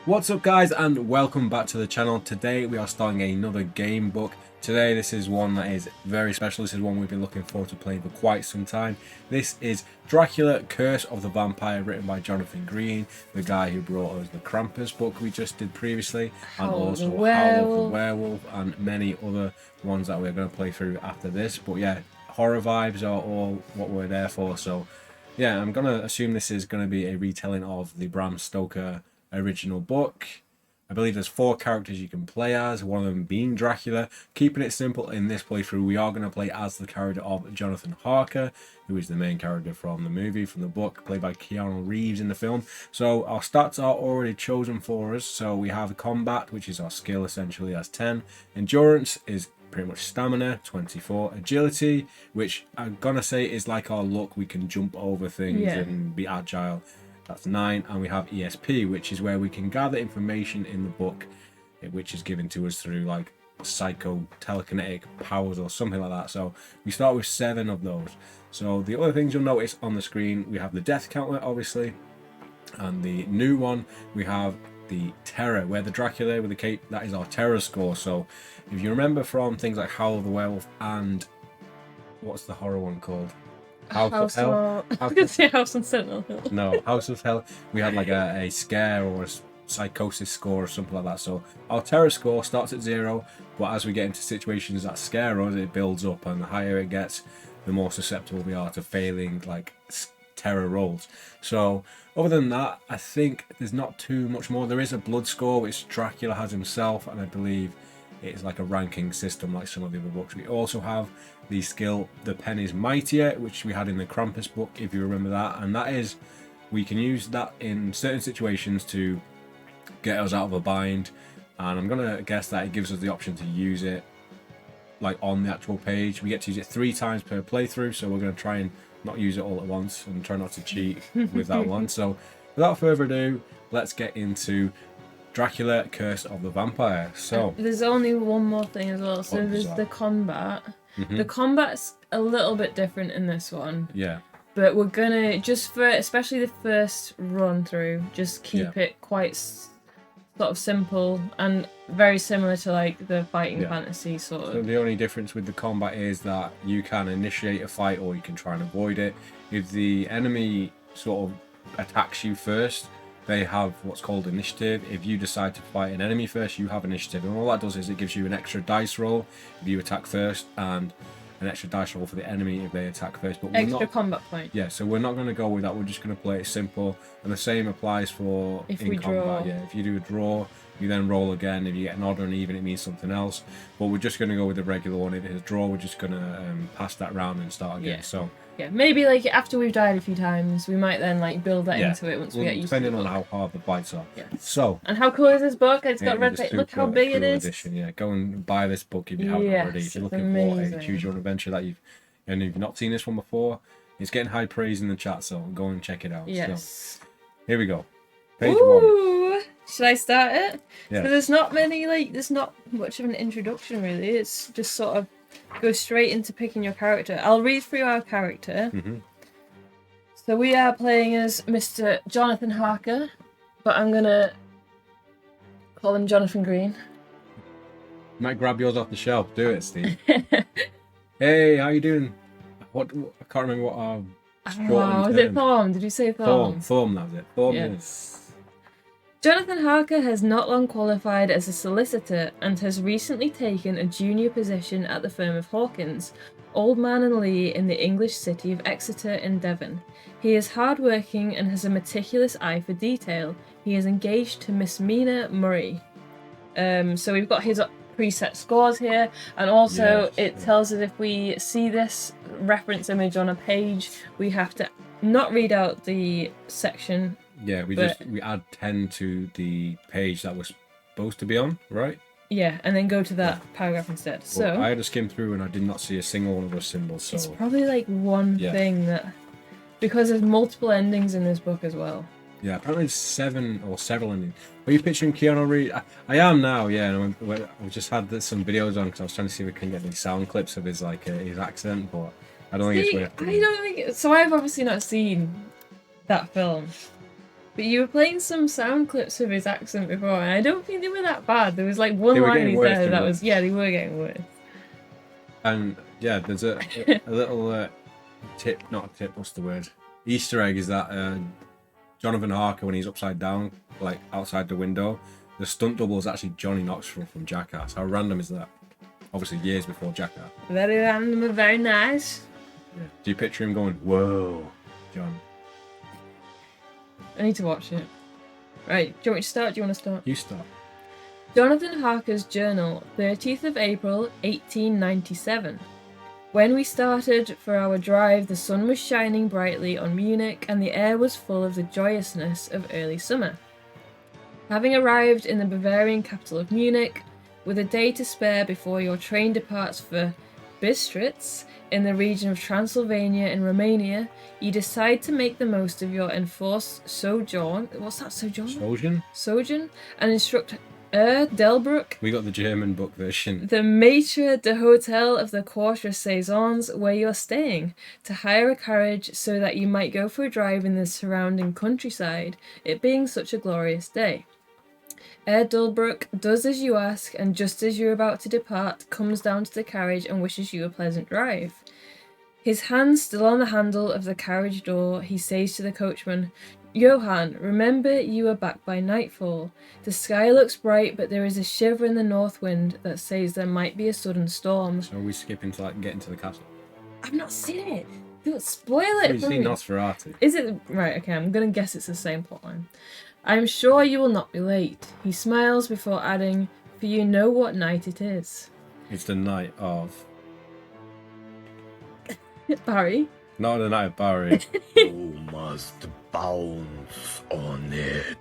What's up guys, and welcome back to the channel. Today we are starting another game book. Today this is one that is very special. This is one we've been looking forward to playing for quite some time. This is Dracula Curse of the Vampire, written by Jonathan Green, the guy who brought us the Krampus book we just did previously, and also Howl of the Werewolf and many other ones that we're going to play through after this. But yeah, horror vibes are all what we're there for. So yeah, I'm going to assume this is going to be a retelling of the Bram Stoker original book. I believe there's 4 characters you can play as, one of them being Dracula. Keeping it simple in this playthrough, we are going to play as the character of Jonathan Harker, who is the main character from the movie, from the book, played by Keanu Reeves in the film. So our stats are already chosen for us. So we have combat, which is our skill essentially, as 10. Endurance is pretty much stamina, 24. Agility, which I'm gonna say is like our luck, we can jump over things and be agile. That's 9. And we have ESP, which is where we can gather information in the book, which is given to us through like telekinetic powers or something like that. So we start with 7 of those. So the other things you'll notice on the screen, we have the death counter obviously, and the new one we have the terror, where the Dracula with the cape, that is our terror score. So if you remember from things like Howl of the Werewolf and what's the horror one called? House of Hell. I was going to say House on Sentinel Hill. No, House of Hell. We had like a scare or a psychosis score or something like that. So our terror score starts at 0, but as we get into situations that scare us, it builds up, and the higher it gets, the more susceptible we are to failing like terror rolls. So other than that, I think there's not too much more. There is a blood score which Dracula has himself, and I believe it's like a ranking system like some of the other books. We also have the skill, the pen is mightier, which we had in the Krampus book, if you remember that, and that is, we can use that in certain situations to get us out of a bind, and I'm gonna guess that it gives us the option to use it like on the actual page. We get to use it 3 times per playthrough, so we're gonna try and not use it all at once and try not to cheat with that one. So without further ado, let's get into Dracula Curse of the Vampire. So there's only one more thing as well. So there's the combat. The combat's a little bit different in this one. Yeah. But we're gonna, just for especially the first run through, just keep it quite sort of simple and very similar to like the fighting fantasy sort of. So the only difference with the combat is that you can initiate a fight or you can try and avoid it. If the enemy sort of attacks you first, they have what's called initiative. If you decide to fight an enemy first, you have initiative, and all that does is it gives you an extra dice roll if you attack first, and an extra dice roll for the enemy if they attack first. But extra combat point. Yeah, so we're not going to go with that. We're just going to play it simple, and the same applies for if in we combat. Draw. Yeah, if you do a draw, you then roll again. If you get an odd or an even, it means something else. But we're just going to go with the regular one. If it's a draw, we're just going to pass that round and start again. Yeah. So yeah, maybe like after we've died a few times, we might then like build that into it once we get used to it. Depending on how hard the fights are. Yeah. So. And how cool is this book? It's got red paint. Look how big it is. Edition. Yeah, go and buy this book if you haven't already. If you're looking for a choose your own adventure that you've not seen this one before, it's getting high praise in the chat. So go and check it out. Yes. So, here we go. Page 1. Should I start it? Yeah. So there's not much of an introduction really. It's just sort of go straight into picking your character. I'll read through our character. So we are playing as Mr. Jonathan Harker, but I'm gonna call him Jonathan Green. You might grab yours off the shelf. Do it, Steve. Hey, how you doing? What I can't remember what our was it Thorm? Did you say Thorm? Thorm, that was it. Thorm, yes. Jonathan Harker has not long qualified as a solicitor and has recently taken a junior position at the firm of Hawkins, Oldman and Lee in the English city of Exeter in Devon. He is hardworking and has a meticulous eye for detail. He is engaged to Miss Mina Murray. So we've got his preset scores here, and also it tells us if we see this reference image on a page, we have to not read out the section. Yeah, we add 10 to the page that we're supposed to be on, right? Yeah, and then go to that paragraph instead. So I had to skim through and I did not see a single one of those symbols. So it's probably like one thing that, because there's multiple endings in this book as well. Yeah, apparently there's 7 or several endings. Are you picturing Keanu Reeves? I am now, yeah. And we just had some videos on because I was trying to see if we can get any sound clips of his his accent, but I don't think it's worth it. I don't think so. I've obviously not seen that film. But you were playing some sound clips of his accent before, and I don't think they were that bad. There was like one They were line getting he worse said than that worse. was, yeah, they were getting worse. And yeah, there's a little tip, not a tip, what's the word? Easter egg is that Jonathan Harker, when he's upside down, like outside the window, the stunt double is actually Johnny Knoxville from Jackass. How random is that? Obviously, years before Jackass. Very random and very nice. Yeah. Do you picture him going, "Whoa, John"? I need to watch it. Right, do you want me to start? Do you want to start? You start. Jonathan Harker's journal, 30th of April, 1897. When we started for our drive, the sun was shining brightly on Munich and the air was full of the joyousness of early summer. Having arrived in the Bavarian capital of Munich, with a day to spare before your train departs for Bistritz, in the region of Transylvania in Romania, you decide to make the most of your enforced sojourn. What's that, sojourn? Sojourn, and instruct Delbruck, We got the German book version. the maitre d'hotel of the Quatre Saisons where you're staying, to hire a carriage so that you might go for a drive in the surrounding countryside, it being such a glorious day. Herr Delbruck does as you ask, and just as you're about to depart, comes down to the carriage and wishes you a pleasant drive. His hand still on the handle of the carriage door, he says to the coachman, "Johann, remember you are back by nightfall. The sky looks bright, but there is a shiver in the north wind that says there might be a sudden storm." So are we skipping to like getting to the castle? I've not seen it. Don't spoil it You've for seen me. Nosferatu. Is it right? Okay, I'm gonna guess it's the same plotline. "I am sure you will not be late." He smiles before adding, "For you know what night it is." It's the night of. Barry. Not the night of Barry. You must bounce on it.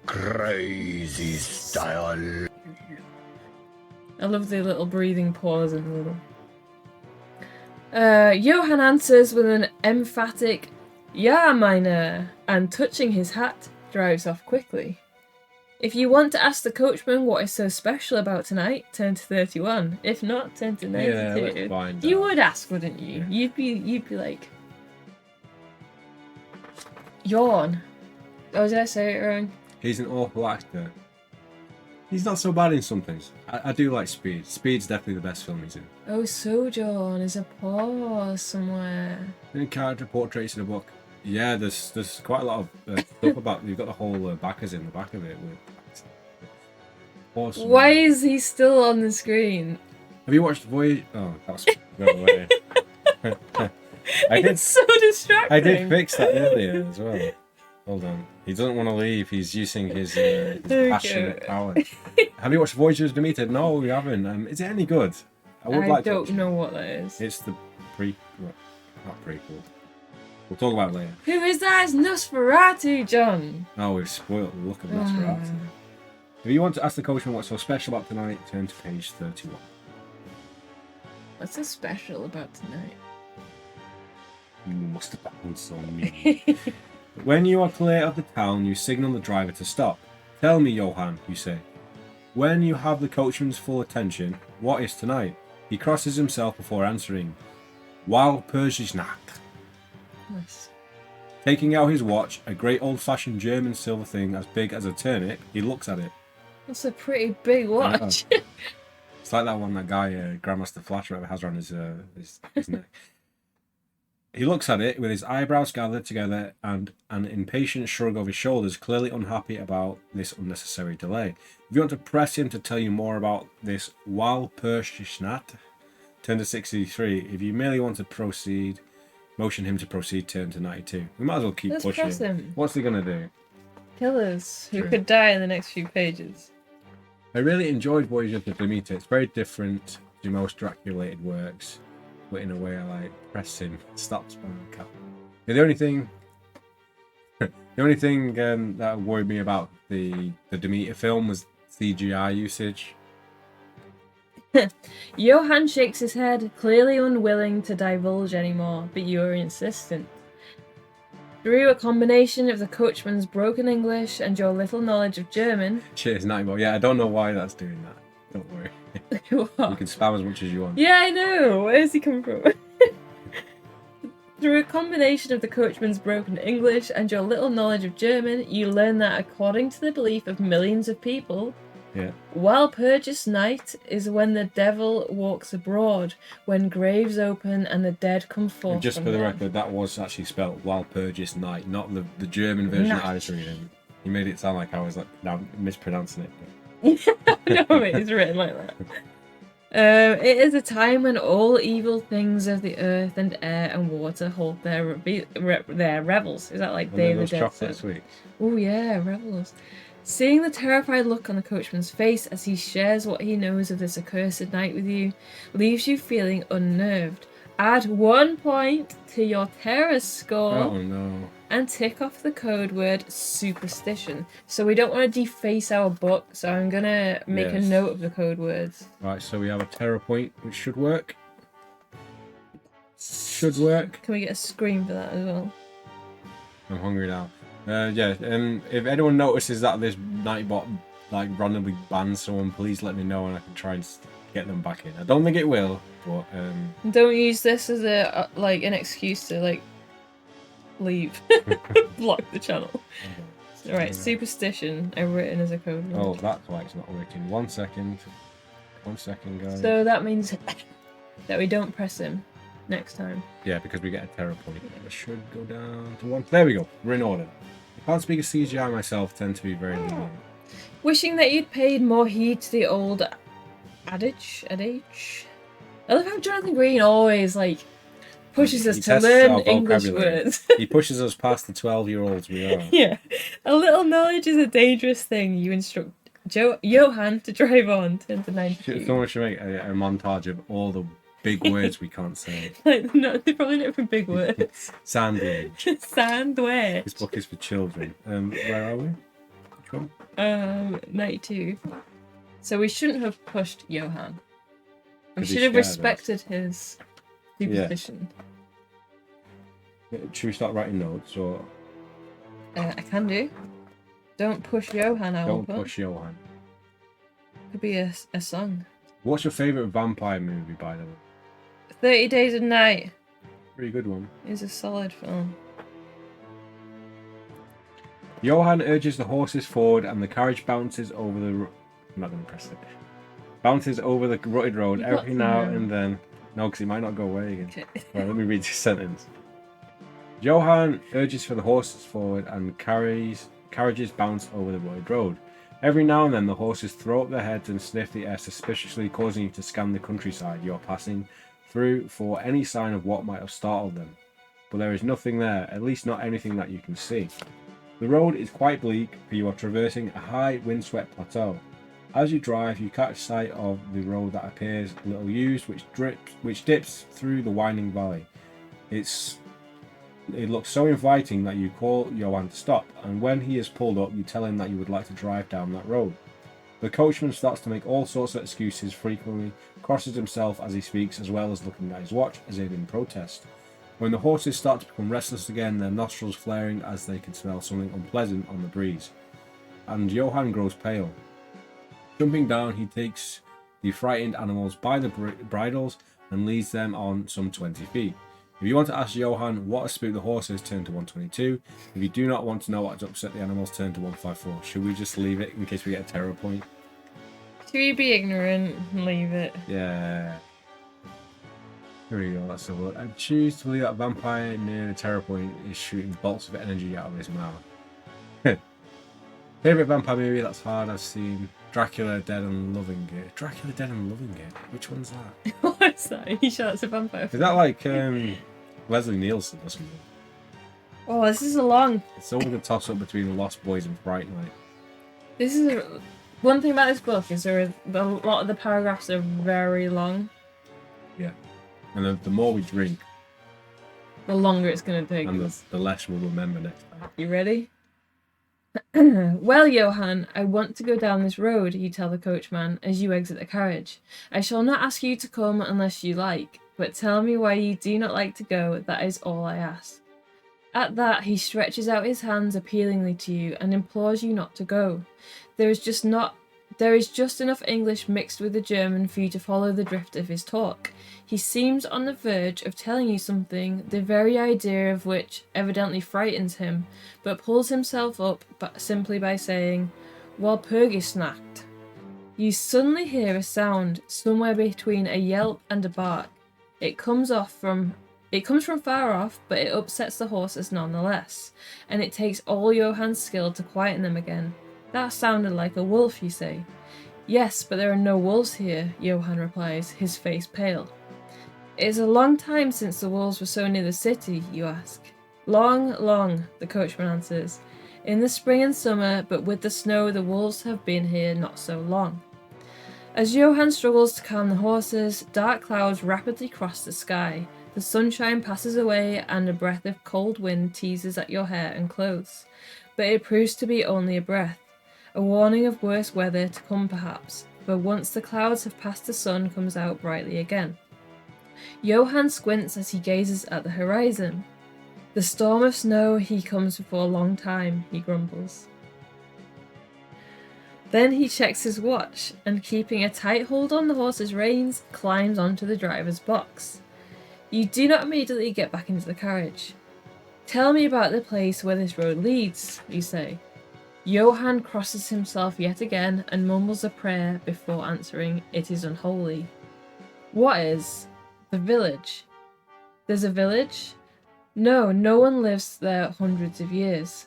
Crazy style. I love the little breathing pause in the middle. Johann answers with an emphatic "Ja, meine," and touching his hat, drives off quickly. If you want to ask the coachman what is so special about tonight, turn to 31. If not, turn to 92. Yeah, let's find You out. would ask, wouldn't you? Yeah. You'd be like, yawn. Oh, did I say it wrong? He's an awful actor. He's not so bad in some things. I do like Speed. Speed's definitely the best film he's in. Oh, Sojourn is a pause somewhere. In character portraits in the book, yeah, there's quite a lot of stuff about. You've got the whole backers in the back of it. Awesome. Why is he still on the screen? Have you watched Voyage? Oh, that's go away. It's so distracting. I did fix that earlier as well. Hold on. He doesn't want to leave. He's using his passionate power. Have you watched Voyagers Demeter? No, we haven't. Is it any good? I would like to don't watch it. know what that is. It's the not prequel. We'll talk about it later. Who is that? It's Nosferatu, John. Oh, we've spoiled the look of Nosferatu. If you want to ask the coachman what's so special about tonight, turn to page 31. What's so special about tonight? You must have been so mean. When you are clear of the town, you signal the driver to stop. Tell me, Johann, you say. When you have the coachman's full attention, what is tonight? He crosses himself before answering. Walpurgisnacht. Nice. Taking out his watch, a great old-fashioned German silver thing as big as a turnip, he looks at it. That's a pretty big watch. It's like that one that guy, Grandmaster Flash, whatever, has around his neck. He looks at it with his eyebrows gathered together and an impatient shrug of his shoulders, clearly unhappy about this unnecessary delay. If you want to press him to tell you more about this Walpurgisnacht, turn to 63. If you merely want to proceed, motion him to proceed, turn to 92. We might as well keep Let's pushing. press him. What's he going to do? Killers who True. could die in the next few pages. I really enjoyed Voyage of the Demeter. It's very different to most Dracula-related works, but in a way I like press him, stop spamming cap. Yeah, the only thing that worried me about the Demeter film was CGI usage. Johann shakes his head, clearly unwilling to divulge anymore, but you are insistent. Through a combination of the coachman's broken English and your little knowledge of German... Cheers, Nightmare. Yeah, I don't know why that's doing that. Don't worry. You What? can spam as much as you want. Yeah, I know. Where's he come from? Through a combination of the coachman's broken English and your little knowledge of German, you learn that according to the belief of millions of people, Yeah. Walpurgis night is when the devil walks abroad, when graves open and the dead come forth. And just from for the them. record, that was actually spelled Walpurgis night, not the German version that I was reading. He made it sound like I was like now mispronouncing it. No, it's written like that. It is a time when all evil things of the earth and air and water hold their revels. Is that like And Day then of the those Dead? chocolate sweets. Oh yeah, revels. Seeing the terrified look on the coachman's face as he shares what he knows of this accursed night with you leaves you feeling unnerved. Add 1 point to your terror score. Oh no. And tick off the code word superstition. So we don't want to deface our book, so I'm gonna make a note of the code words. Right, so we have a terror point, which should work. Should work. Can we get a scream for that as well? I'm hungry now. If anyone notices that this Nightbot like randomly bans someone, please let me know and I can try and get them back in. I don't think it will, but Don't use this as a like an excuse to like leave, block the channel. Okay. All right, superstition. I've written as a code word. Oh, that's why it's not working. 1 second. 1 second, guys. So that means that we don't press him next time. Yeah, because we get a terror point. It should go down to 1. There we go. We're in order. I can't speak of CGI myself. Tend to be very lenient. Wishing that you'd paid more heed to the old adage. I love how Jonathan Green always like pushes us He to tests learn our English vocabulary. words. He pushes us past the 12-year-olds we are. Yeah, a little knowledge is a dangerous thing. You instruct Johan to drive on. Turn to 92. Someone should make a montage of all the big words we can't say. Like, no, they're probably not even big words. Sandwich. Sandwich. This book is for children. Where are we? Which one? 92. So we shouldn't have pushed Johan. We 'Cause he should have scared us. respected his superstition. Should we start writing notes or I can do. Don't push Johan, I will don't put. push Johan? Could be a song. What's your favourite vampire movie, by the way? 30 Days of Night Pretty good one. is a solid film. Johan urges the horses forward and the carriage bounces over the... I'm not going to press it. Bounces over the rutted road You got every now to. and then. No, because it might not go away again. Okay. Right, let me read this sentence. Johan urges for the horses forward and carriages bounce over the rutted road. Every now and then the horses throw up their heads and sniff the air suspiciously, causing you to scan the countryside you're passing through for any sign of what might have startled them. But there is nothing there, at least not anything that you can see. The road is quite bleak, for you are traversing a high, windswept plateau. As you drive, you catch sight of the road that appears a little used, which dips through the winding valley. It looks so inviting that you call Johan to stop, and when he is pulled up, you tell him that you would like to drive down that road. The coachman starts to make all sorts of excuses, frequently crosses himself as he speaks, as well as looking at his watch as if in protest. When the horses start to become restless again, their nostrils flaring as they can smell something unpleasant on the breeze, and Johan grows pale. Jumping down, he takes the frightened animals by the bridles and leads them on some 20 feet. If you want to ask Johan what has spooked the horses, turn to 122. If you do not want to know what has upset the animals, turn to 154. Should we just leave it in case we get a terror point? Should we be ignorant and leave it? Yeah. Here we go, that's the word. I choose to believe that vampire near the terror point is shooting bolts of energy out of his mouth. Favourite vampire movie? That's hard. I've seen Dracula Dead and Loving It. Dracula Dead and Loving It? Which one's that? What's that? Are you sure that's a vampire? Is that like Leslie Nielsen or something? Oh, this is a long. It's always a toss up between Lost Boys and Fright Night. This is one thing about this book is a lot of the paragraphs are very long. Yeah. And the more we drink, The longer it's going to take. and the less we'll remember next time. You ready? Well, Johan, I want to go down this road, you tell the coachman as you exit the carriage. I shall not ask you to come unless you like, but tell me why you do not like to go, that is all I ask. At that, he stretches out his hands appealingly to you and implores you not to go. There is just not There is just enough English mixed with the German for you to follow the drift of his talk. He seems on the verge of telling you something, the very idea of which evidently frightens him, but pulls himself up simply by saying, Walpurgisnacht. You suddenly hear a sound somewhere between a yelp and a bark. It comes from far off, but it upsets the horses nonetheless, and it takes all Johann's skill to quieten them again. That sounded like a wolf, you say. Yes, but there are no wolves here, Johann replies, his face pale. It is a long time since the wolves were so near the city, you ask. Long, long, the coachman answers. In the spring and summer, but with the snow the wolves have been here not so long. As Johann struggles to calm the horses, dark clouds rapidly cross the sky. The sunshine passes away and a breath of cold wind teases at your hair and clothes. But it proves to be only a breath. A warning of worse weather to come perhaps, for once the clouds have passed the sun comes out brightly again. Johann squints as he gazes at the horizon. The storm of snow he comes for a long time, he grumbles. Then he checks his watch, and keeping a tight hold on the horse's reins, climbs onto the driver's box. You do not immediately get back into the carriage. Tell me about the place where this road leads, you say. Johann crosses himself yet again and mumbles a prayer before answering, it is unholy. What is? The village. There's a village? No, no one lives there hundreds of years.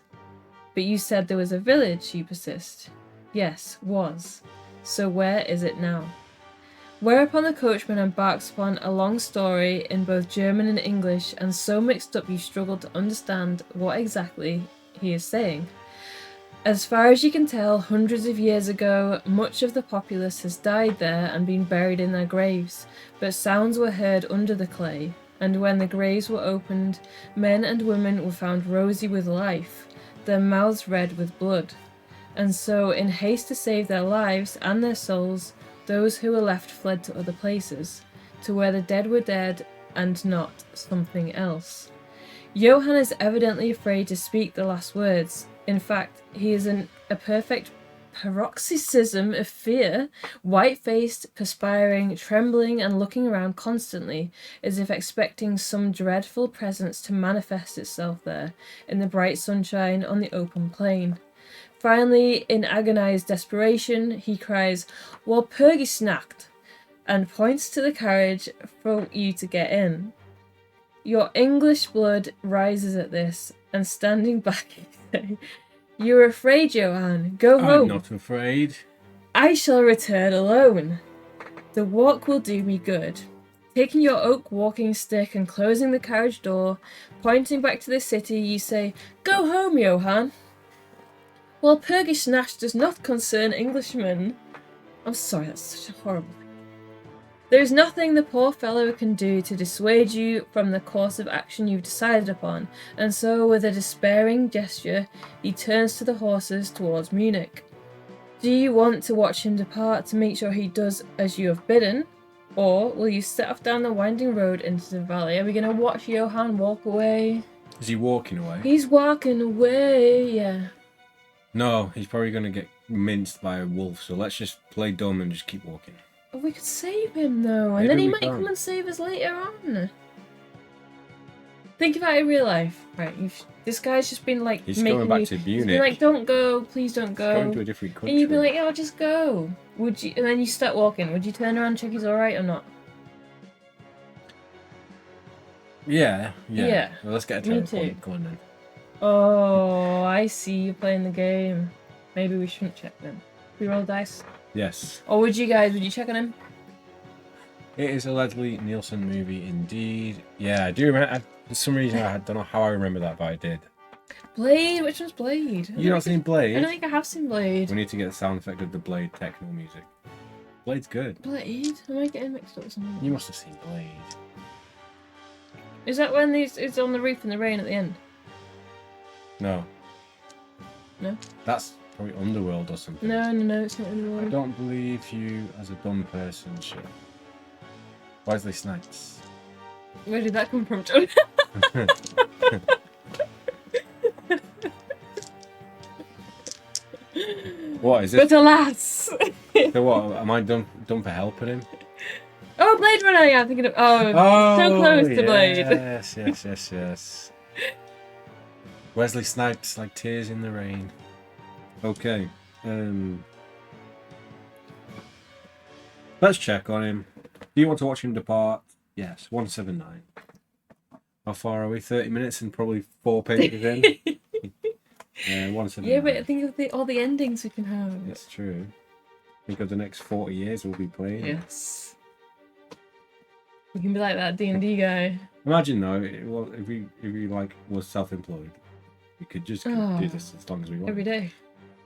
But you said there was a village, you persist. Yes, was. So where is it now? Whereupon the coachman embarks upon a long story in both German and English, and so mixed up you struggle to understand what exactly he is saying. As far as you can tell, hundreds of years ago, much of the populace has died there and been buried in their graves, but sounds were heard under the clay, and when the graves were opened, men and women were found rosy with life, their mouths red with blood. And so, in haste to save their lives and their souls, those who were left fled to other places, to where the dead were dead and not something else. Johann is evidently afraid to speak the last words. In fact, he is in a perfect paroxysm of fear, white-faced, perspiring, trembling, and looking around constantly, as if expecting some dreadful presence to manifest itself there, in the bright sunshine on the open plain. Finally, in agonized desperation, he cries, Walpurgisnacht, and points to the carriage for you to get in. Your English blood rises at this, and standing back, you say, You're afraid, Johann. Go home. I'm not afraid. I shall return alone. The walk will do me good. Taking your oak walking stick and closing the carriage door, pointing back to the city, you say, Go home, Johann. Walpurgisnacht does not concern Englishmen. I'm sorry, that's such a horrible thing. There is nothing the poor fellow can do to dissuade you from the course of action you've decided upon, and so, with a despairing gesture, he turns to the horses towards Munich. Do you want to watch him depart to make sure he does as you have bidden, or will you set off down the winding road into the valley? Are we going to watch Johann walk away? Is he walking away? He's walking away, yeah. No, he's probably going to get minced by a wolf, so let's just play dumb and just keep walking. We could save him though, and Maybe then he we might can't. come and save us later on. Think about it in real life, right? This guy's just been like He's making going back you, to he's Munich. been like, don't go, please don't He's go. going to a different country. And you'd be like, oh, just go. Would you? And then you start walking. Would you turn around and check he's all right or not? Yeah. Yeah. Well, let's get a Me terror too. point. Go on then. Oh, I see you playing the game. Maybe we shouldn't check then. We roll dice. Yes. Or would you check on him? It is a Leslie Nielsen movie indeed. Yeah, I do remember. For some reason, I don't know how I remember that, but I did. Blade? Which one's Blade? You not seen Blade? I don't think I have seen Blade. We need to get the sound effect of the Blade techno music. Blade's good. Blade? Am I getting mixed up with something? You must have seen Blade. Is that when it's on the roof in the rain at the end? No. No? That's probably Underworld or something. No, it's not in the I rain. don't believe you as a dumb person should. Wesley Snipes. Where did that come from, John? What is it? But alas! So what? Am I done for helping him? Oh, Blade Runner! Yeah, I'm thinking of. Oh, so close to Blade. Yes. Wesley Snipes like tears in the rain. Okay. Let's check on him. Do you want to watch him depart? Yes, 179. How far are we? 30 minutes and probably 4 pages in. 179. Yeah, but think of all the endings we can have. That's true. Think of the next 40 years we'll be playing. Yes. We can be like that D&D guy. Imagine though, if we like was self-employed, we could just do this as long as we want. Every day.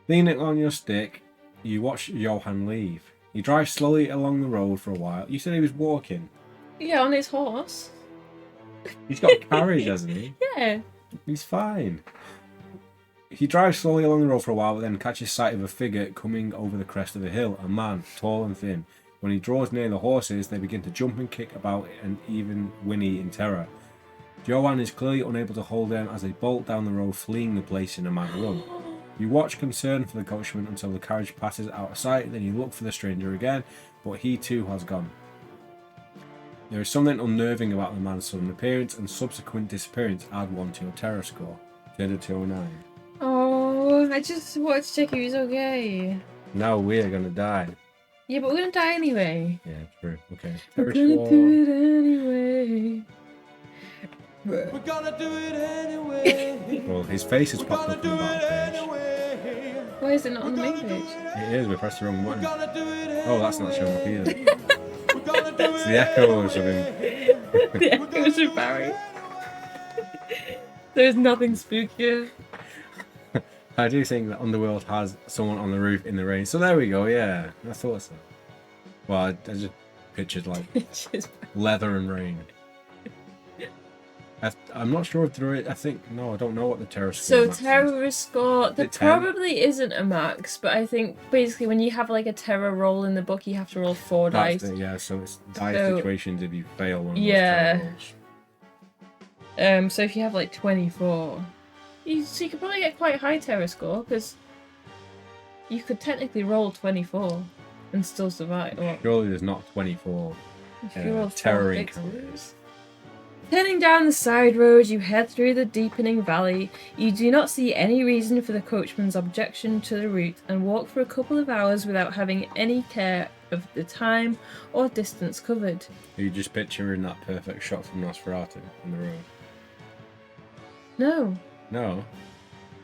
Leaning on your stick, you watch Johan leave. He drives slowly along the road for a while. You said he was walking. Yeah, on his horse. He's got a carriage, hasn't he? Yeah. He's fine. He drives slowly along the road for a while, but then catches sight of a figure coming over the crest of the hill. A man, tall and thin. When he draws near the horses, they begin to jump and kick about and even whinny in terror. Johan is clearly unable to hold them as they bolt down the road, fleeing the place in a mad run. You watch concerned for the coachman until the carriage passes out of sight, then you look for the stranger again, but he too has gone. There is something unnerving about the man's sudden appearance and subsequent disappearance. Add 1 to your terror score. Turn to 209. Oh, I just wanted to check if he was okay. Now we are gonna die. Yeah, but we're gonna die anyway. Yeah, true. Okay. We're Terror gonna score. do it anyway. We're gonna do it anyway. Well, his face is popped up on the bottom page. Why is it not on the main page? It is, we pressed the wrong button. Oh, Oh, that's not showing up either. It's the echoes of him. The echoes of Barry. There's nothing spookier. I do think that Underworld has someone on the roof in the rain. So there we go, yeah. I thought so. Well, I just pictured like leather and rain. I'm not sure if there is. I think, no, I don't know what the terror score So max is. terror score, there Is it 10? probably isn't a max, but I think basically when you have like a terror roll in the book, you have to roll 4 That's dice. it, yeah, so it's dire So- situations if you fail one of Yeah. those terror rolls. So if you have like 24, you could probably get quite a high terror score because you could technically roll 24 and still survive. Or Surely there's not 24 if you roll terror 4 increases. fixes. Turning down the side road, you head through the deepening valley. You do not see any reason for the coachman's objection to the route and walk for a couple of hours without having any care of the time or distance covered. Are you just picturing that perfect shot from Nosferatu on the road? No, No.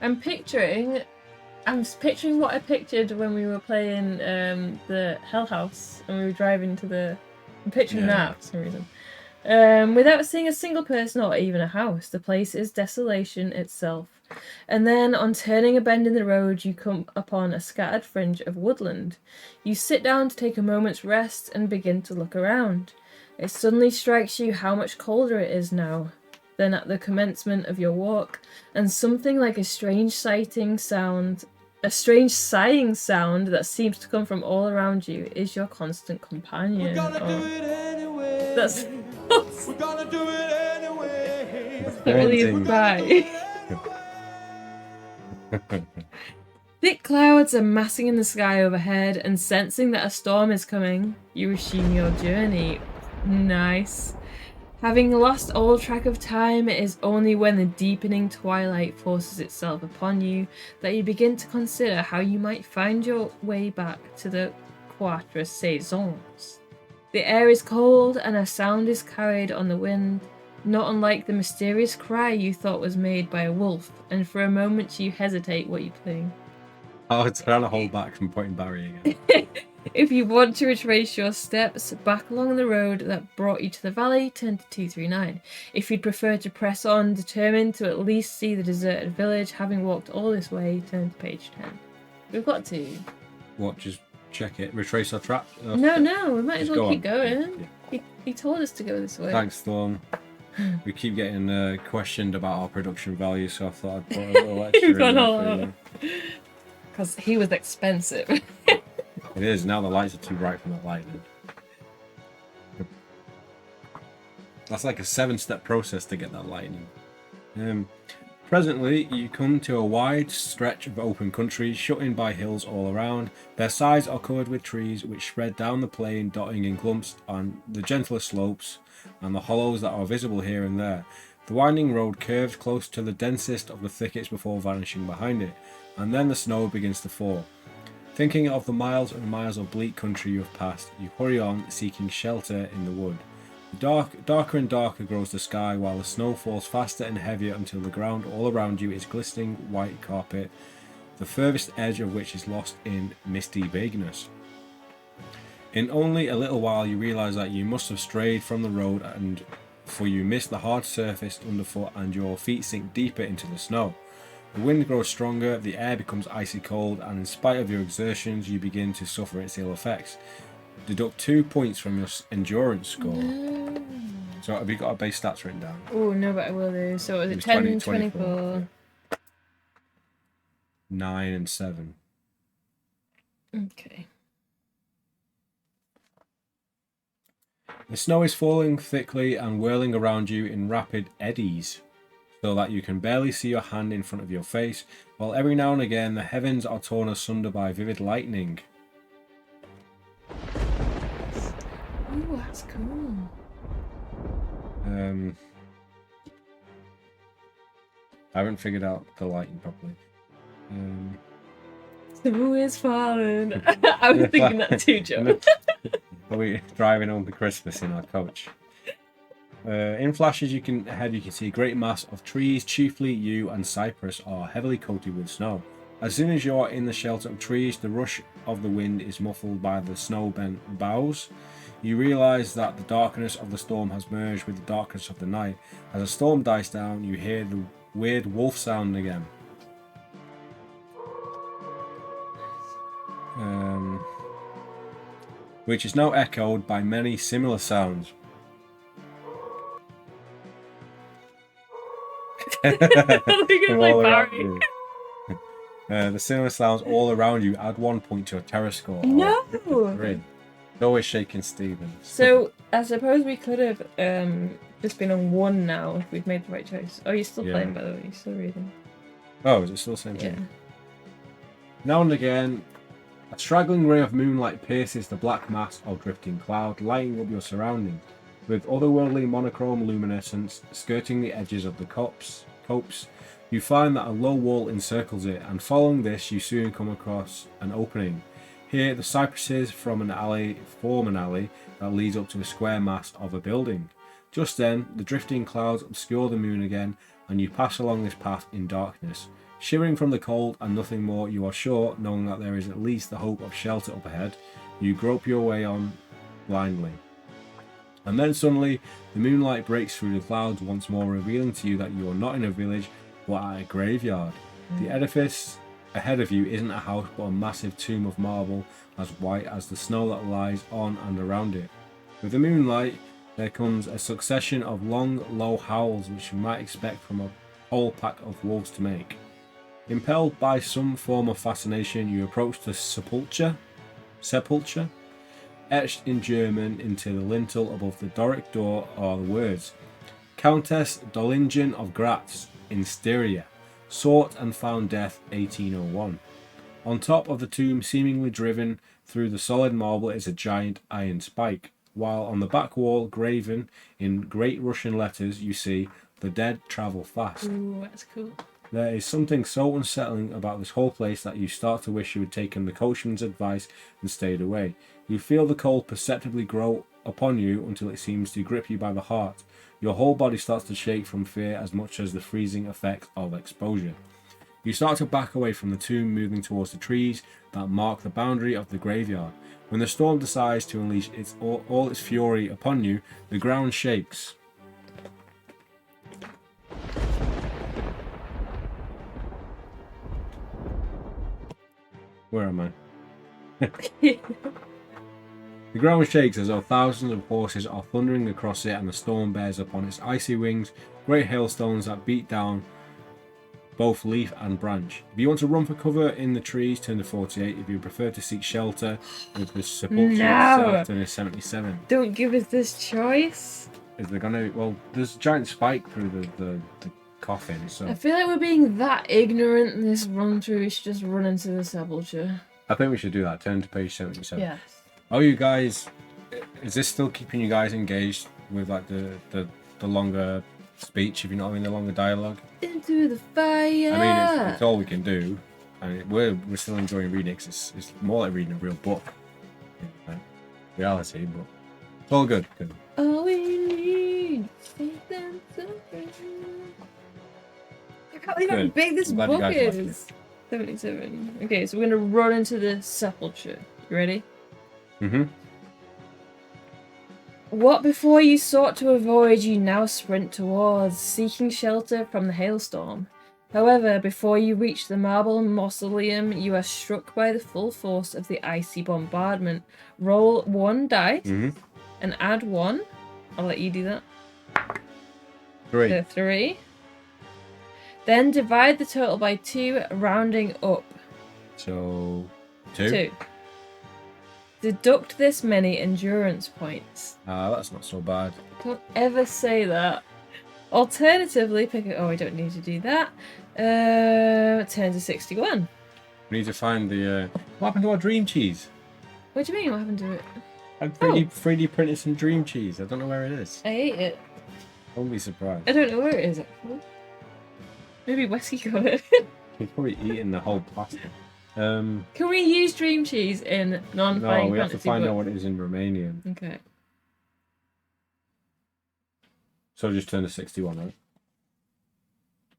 I'm picturing what I pictured when we were playing the Hell House and we were driving to the. I'm picturing that for some reason. Without seeing a single person or even a house, the place is desolation itself. And then, on turning a bend in the road, you come upon a scattered fringe of woodland. You sit down to take a moment's rest and begin to look around. It suddenly strikes you how much colder it is now than at the commencement of your walk, and something like a strange sighing sound that seems to come from all around you is your constant companion. That's We're gonna do it anyway. not really Haunting. right. Thick clouds are massing in the sky overhead, and sensing that a storm is coming, you resume your journey. Nice. Having lost all track of time, it is only when the deepening twilight forces itself upon you that you begin to consider how you might find your way back to the Quatre Saisons. The air is cold and a sound is carried on the wind, not unlike the mysterious cry you thought was made by a wolf, and for a moment you hesitate what you're playing. I was trying to hold back from putting Barry again. If you want to retrace your steps back along the road that brought you to the valley, turn to 239. If you'd prefer to press on, determined to at least see the deserted village, having walked all this way, turn to page 10. We've got to. What, just check it? Retrace our trap? No, we might as Just well go keep on. going. He told us to go this way. Thanks, Thorn. We keep getting questioned about our production value, so I thought I'd put a little extra in Gone there all for out. you. Because he was expensive. It is, now the lights are too bright from the lightning. That's like a 7-step process to get that lightning. Presently, you come to a wide stretch of open country, shut in by hills all around. Their sides are covered with trees which spread down the plain, dotting in clumps on the gentler slopes and the hollows that are visible here and there. The winding road curves close to the densest of the thickets before vanishing behind it, and then the snow begins to fall. Thinking of the miles and miles of bleak country you have passed, you hurry on, seeking shelter in the wood. Darker and darker grows the sky, while the snow falls faster and heavier until the ground all around you is glistening white carpet, the furthest edge of which is lost in misty vagueness. In only a little while you realise that you must have strayed from the road, for you miss the hard surface underfoot and your feet sink deeper into the snow. The wind grows stronger, the air becomes icy cold, and in spite of your exertions you begin to suffer its ill effects. Deduct 2 points from your endurance score. No. So have you got our base stats written down? Oh, no, but I will do. So was It it was 10, 20, 24? 9 and 7. Okay. The snow is falling thickly and whirling around you in rapid eddies, so that you can barely see your hand in front of your face, while every now and again the heavens are torn asunder by vivid lightning. Ooh, that's cool. I haven't figured out the lighting properly. Snow is falling. I was thinking that too, Joe. Are we driving home for Christmas in our coach? In flashes you can see a great mass of trees, chiefly yew and cypress, are heavily coated with snow. As soon as you are in the shelter of trees, the rush of the wind is muffled by the snow-bent boughs. You realise that the darkness of the storm has merged with the darkness of the night. As the storm dies down, you hear the weird wolf sound again. Which is now echoed by many similar sounds. Looking like Barry. The similar sounds all around you add 1 point to a terror score. No! It's always shaking Stevens. So, I suppose we could have just been on 1 now if we'd made the right choice. Oh, you're still Yeah. playing, by the way. You're still reading. Oh, is it still the same Yeah. thing? Now and again, a straggling ray of moonlight pierces the black mass of drifting cloud, lighting up your surroundings, with otherworldly monochrome luminescence skirting the edges of the copse. You find that a low wall encircles it, and following this you soon come across an opening. Here the cypresses form an alley that leads up to a square mass of a building. Just then the drifting clouds obscure the moon again, and you pass along this path in darkness. Shivering from the cold and nothing more, you are sure, knowing that there is at least the hope of shelter up ahead, you grope your way on blindly. And then suddenly the moonlight breaks through the clouds once more, revealing to you that you are not in a village but at a graveyard. The edifice ahead of you isn't a house but a massive tomb of marble as white as the snow that lies on and around it. With the moonlight there comes a succession of long, low howls which you might expect from a whole pack of wolves to make. Impelled by some form of fascination, you approach the sepulchre, etched in German into the lintel above the Doric door are the words, Countess Dollingen of Graz, in Styria, sought and found death 1801. On top of the tomb, seemingly driven through the solid marble, is a giant iron spike, while on the back wall, graven in great Russian letters, you see, the dead travel fast. Ooh, that's cool. There is something so unsettling about this whole place that you start to wish you had taken the coachman's advice and stayed away. You feel the cold perceptibly grow upon you until it seems to grip you by the heart. Your whole body starts to shake from fear as much as the freezing effect of exposure. You start to back away from the tomb, moving towards the trees that mark the boundary of the graveyard. When the storm decides to unleash all its fury upon you, the ground shakes. Where am I? The ground shakes as though thousands of horses are thundering across it, and the storm bears upon its icy wings great hailstones that beat down both leaf and branch. If you want to run for cover in the trees, turn to 48. If you prefer to seek shelter with the sepulchre itself, turn to 77. Don't give us this choice. Is there gonna? Well, there's a giant spike through the coffin. So I feel like we're being that ignorant in this run through. We should just run into the sepulchre. I think we should do that. Turn to page 77. Yes. Oh, you guys, is this still keeping you guys engaged with like the longer speech? If you're not having the longer dialogue. Into the fire. I mean, it's all we can do. I mean, we're still enjoying reading it 'cause it's more like reading a real book. In reality, but it's all good. Good. All we need is them to I can't believe how Good. big this I'm glad you book guys liked is. 77. Okay, so we're gonna run into the sepulchre. You ready? Mm-hmm. What before you sought to avoid, you now sprint towards, seeking shelter from the hailstorm. However, before you reach the marble mausoleum, you are struck by the full force of the icy bombardment. Roll 1 dice and add 1. I'll let you do that. 3. So 3. Then divide the total by 2, rounding up. So 2. 2. Deduct this many endurance points. That's not so bad. Don't ever say that. Alternatively, pick it. Oh, I don't need to do that. Turn to 61. We need to find the. What happened to our dream cheese? What do you mean? What happened to it? I 3D printed some dream cheese. I don't know where it is. I ate it. I won't be surprised. I don't know where it is actually. Maybe Wesky got it. He's probably eating the whole plastic. Can we use dream cheese in non-flying No, we have to fantasy find out books? what it is in Romanian. Okay. So just turn to 61, right?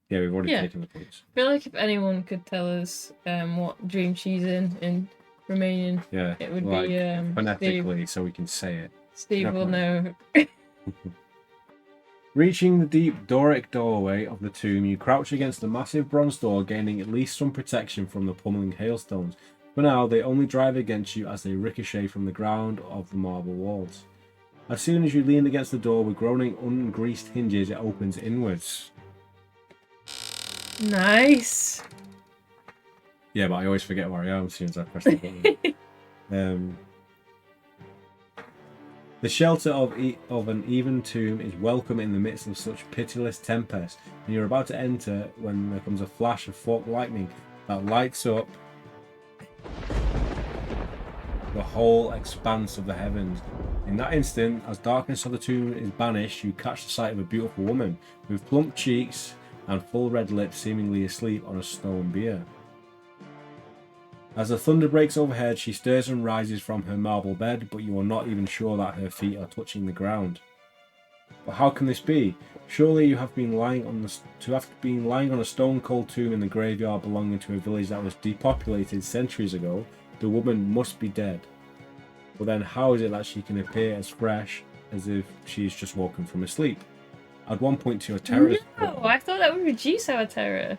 Yeah, we've already Yeah. taken the points. I feel like if anyone could tell us what dream cheese in Romanian, Yeah, it would like, be phonetically, so we can say it. Steve will know. Reaching the deep Doric doorway of the tomb, you crouch against the massive bronze door, gaining at least some protection from the pummeling hailstones. For now, they only drive against you as they ricochet from the ground of the marble walls. As soon as you lean against the door with groaning, ungreased hinges, it opens inwards. Nice. Yeah, but I always forget where I am as soon as I press the button. The shelter of an even tomb is welcome in the midst of such pitiless tempest, and you're about to enter when there comes a flash of forked lightning that lights up the whole expanse of the heavens. In that instant, as darkness of the tomb is banished, you catch the sight of a beautiful woman with plump cheeks and full red lips, seemingly asleep on a stone bier. As the thunder breaks overhead, she stirs and rises from her marble bed, but you are not even sure that her feet are touching the ground. But how can this be? Surely you have been lying on a stone-cold tomb in the graveyard belonging to a village that was depopulated centuries ago. The woman must be dead. But then how is it that she can appear as fresh as if she's just woken from a sleep? At one point to your terror. No, I thought that would reduce our terror.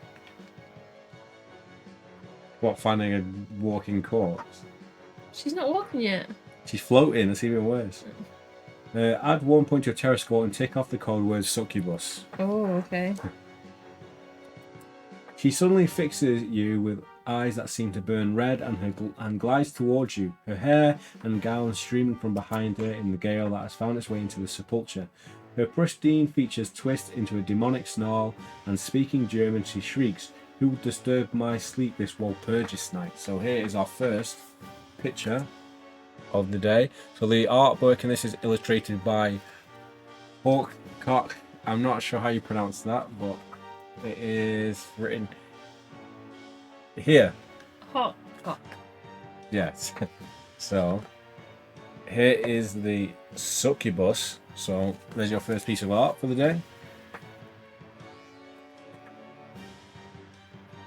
What, finding a walking corpse? She's not walking yet. She's floating, that's even worse. Add 1 point to your terror score and tick off the code word succubus. Oh, okay. She suddenly fixes you with eyes that seem to burn red and glides towards you, her hair and gown streaming from behind her in the gale that has found its way into the sepulchre. Her pristine features twist into a demonic snarl, and speaking German she shrieks, "Who disturbed my sleep this Walpurgis night?" So here is our first picture of the day. So the artwork in this is illustrated by Hawkcock. I'm not sure how you pronounce that, but it is written here. Hot cock. Yes. So here is the succubus. So there's your first piece of art for the day.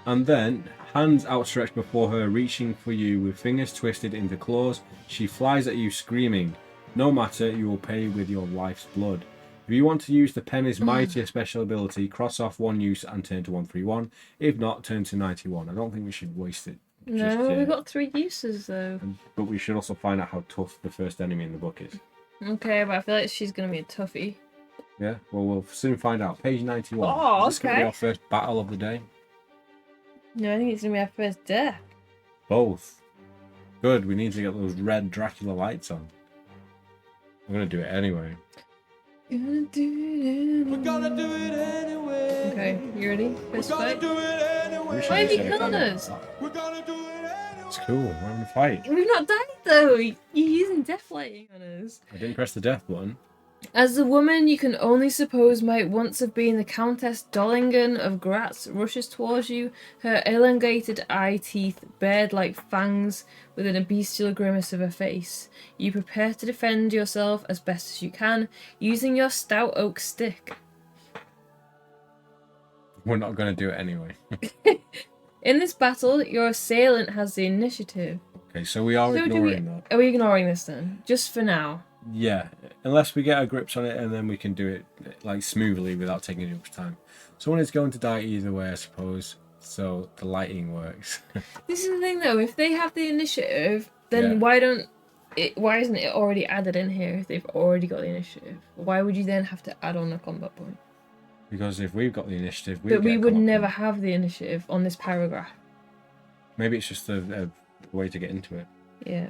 And then, hands outstretched before her, reaching for you with fingers twisted into claws, she flies at you screaming, "No matter, you will pay with your life's blood." If you want to use the penny's mightier special ability, cross off one use and turn to 131. If not, turn to 91. I don't think we should waste it. No, yet. we've got 3 uses though. But we should also find out how tough the first enemy in the book is. Okay, but I feel like she's gonna be a toughie. Yeah, well, we'll soon find out. Page 91. Oh, This is going to be okay. our first battle of the day. No, I think it's gonna be our first death. Both. Good, we need to get those red Dracula lights on. I'm going to do it anyway. Gonna do We're it gonna anyway. do it anyway. Okay, you ready? We're First gonna fight. do it anyway. Why have you killed us? We're gonna do it anyway. It's cool. We're having a fight. We've not died though. You're using death lighting on us. I didn't press the death button. As the woman you can only suppose might once have been the Countess Dollingen of Graz rushes towards you, her elongated eye teeth bared like fangs within a bestial grimace of a face. You prepare to defend yourself as best as you can, using your stout oak stick. We're not going to do it anyway. In this battle, your assailant has the initiative. Okay, so we are ignoring that. Are we ignoring this then? Just for now. Yeah, unless we get our grips on it and then we can do it like smoothly without taking too much time. Someone is going to die either way, I suppose. So the lighting works. This is the thing though, if they have the initiative, then Yeah. why isn't it already added in here if they've already got the initiative? Why would you then have to add on a combat point? Because if we've got the initiative, But we would never have. have the initiative on this paragraph. Maybe it's just a way to get into it. Yeah.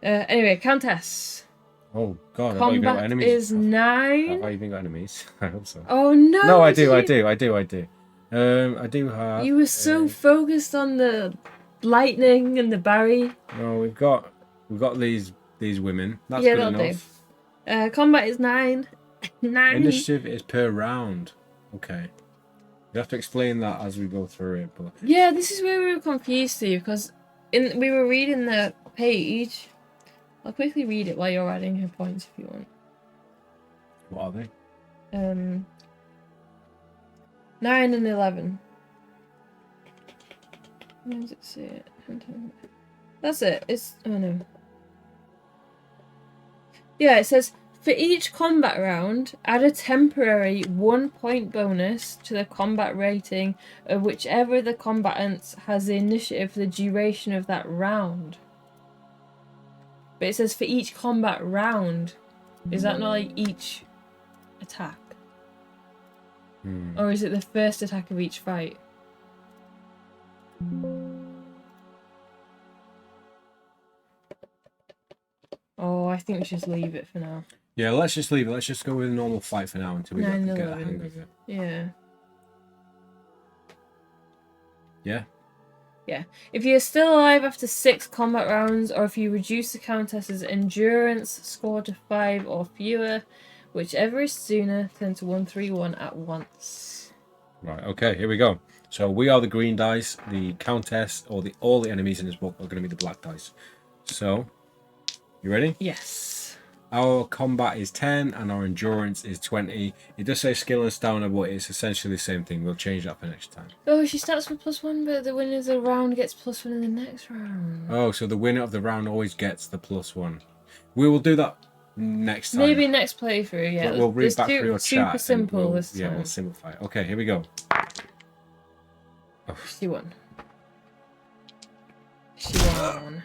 Anyway, Countess. Oh god, I thought you got Combat enemies. is 9. Have I even got enemies? I hope so. Oh no! No, I do. you- I do have. You were so focused on the lightning and the Barry. No, we've got these women. That's Yeah, good that'll enough. Combat is 9. 9. Initiative is per round. Okay. You have to explain that as we go through it, but Yeah, this is where we were confused, Steve, because we were reading the page. I'll quickly read it while you're adding her points if you want. what are they? 9 and 11. Where does it say it? That's it. It's oh no. Yeah, it says for each combat round, add a temporary 1-point bonus to the combat rating of whichever the combatant has the initiative for the duration of that round. But it says for each combat round. Is that not like each attack? Or is it the first attack of each fight? Oh, I think we should leave it for now. Yeah, let's just leave it. Let's just go with a normal fight for now until we get 9 the and hang 11. of it. Yeah. Yeah. Yeah. If you're still alive after 6 combat rounds, or if you reduce the Countess's endurance score to 5 or fewer, whichever is sooner, turn to 131 at once. Right. Okay. Here we go. So we are the green dice. The Countess, or all the enemies in this book, are going to be the black dice. So, you ready? Yes. Our combat is 10 and our endurance is 20. It does say skill and stamina, but it's essentially the same thing. We'll change that for next time. Oh, she starts with +1, but the winner of the round gets +1 in the next round. Oh, so the winner of the round always gets the +1. We will do that next time. Maybe next playthrough, yeah. But we'll read It's back through your super chat. and simple this time. Yeah, we'll simplify it. Okay, here we go. Oh, She won. She won.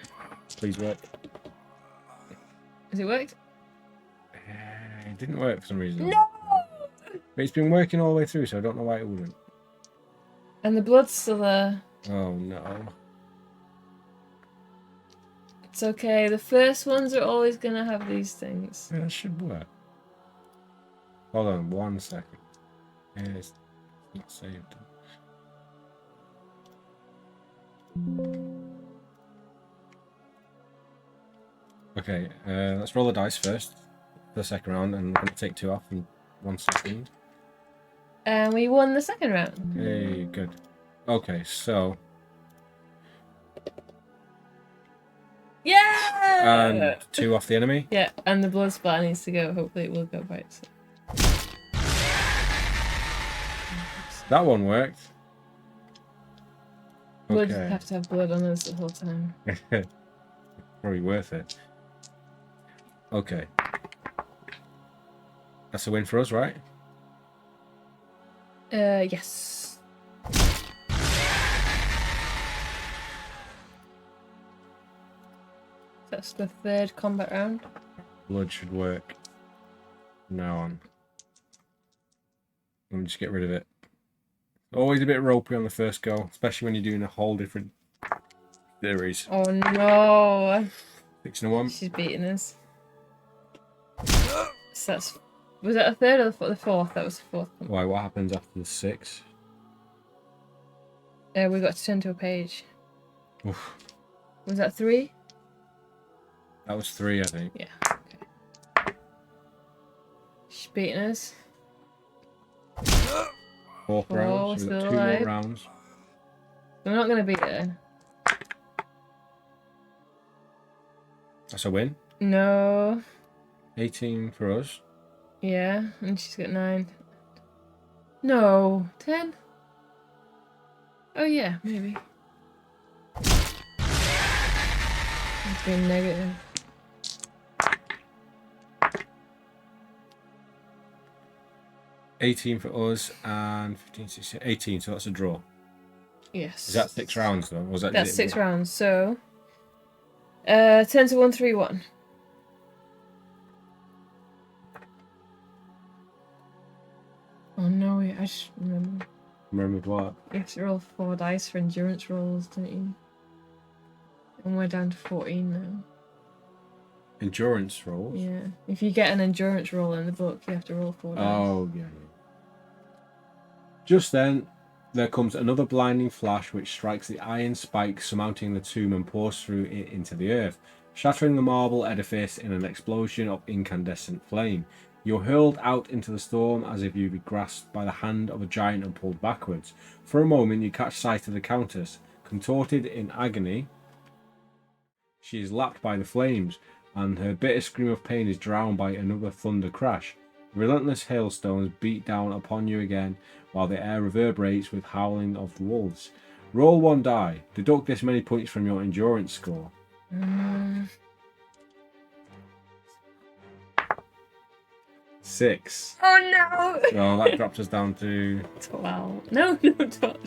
please work. Has it worked? It didn't work for some reason. No! But it's been working all the way through, so I don't know why it wouldn't. And the blood's still there. Oh no. It's okay. The first ones are always going to have these things. Yeah, that should work. Hold on 1 second. It's not saved. Okay, let's roll the dice first for the second round, and I'm going to take 2 off in 1 second. And we won the second round. Okay, good. Okay, so Yeah! and 2 off the enemy. Yeah, and the blood splat needs to go. Hopefully it will go by itself. That one worked. We'll just Okay, have to have blood on us the whole time. probably worth it. Okay, that's a win for us, right? Yes. That's the third combat round. Blood should work from now on. Let me just get rid of it. Always a bit ropey on the first go, especially when you're doing a whole different series. Oh no! 6 and 1. She's beating us. So that's Was that the third or the fourth? That was the fourth. Why? What happens after the 6? We got to turn to a page. Oof. Was that 3? That was 3, I think. Yeah. Okay. She's beating us. 4th round. So we've still got 2 alive. more rounds. We're not gonna beat her. That's a win. No. 18 for us. Yeah, and she's got 9. No. 10? Oh yeah, maybe. It's been negative. $18 for us and 15, 16, 18, so that's a draw. Yes. Is that 6 rounds though? Or was that That's 6 rounds, so 10 to 1, 3, 1. Oh no, wait, I just remember. Remember what? You have to roll 4 dice for endurance rolls, don't you? And we're down to 14 now. Endurance rolls? Yeah. If you get an endurance roll in the book, you have to roll 4 dice. Oh, yeah. Just then, there comes another blinding flash which strikes the iron spike surmounting the tomb and pours through it into the earth, shattering the marble edifice in an explosion of incandescent flame. You're hurled out into the storm as if you'd be grasped by the hand of a giant and pulled backwards. For a moment, you catch sight of the countess. Contorted in agony, she is lapped by the flames, and her bitter scream of pain is drowned by another thunder crash. Relentless hailstones beat down upon you again, while the air reverberates with howling of the wolves. Roll 1 die. Deduct this many points from your endurance score. 6. Oh no! Well, that drops us down to 12. No, 12.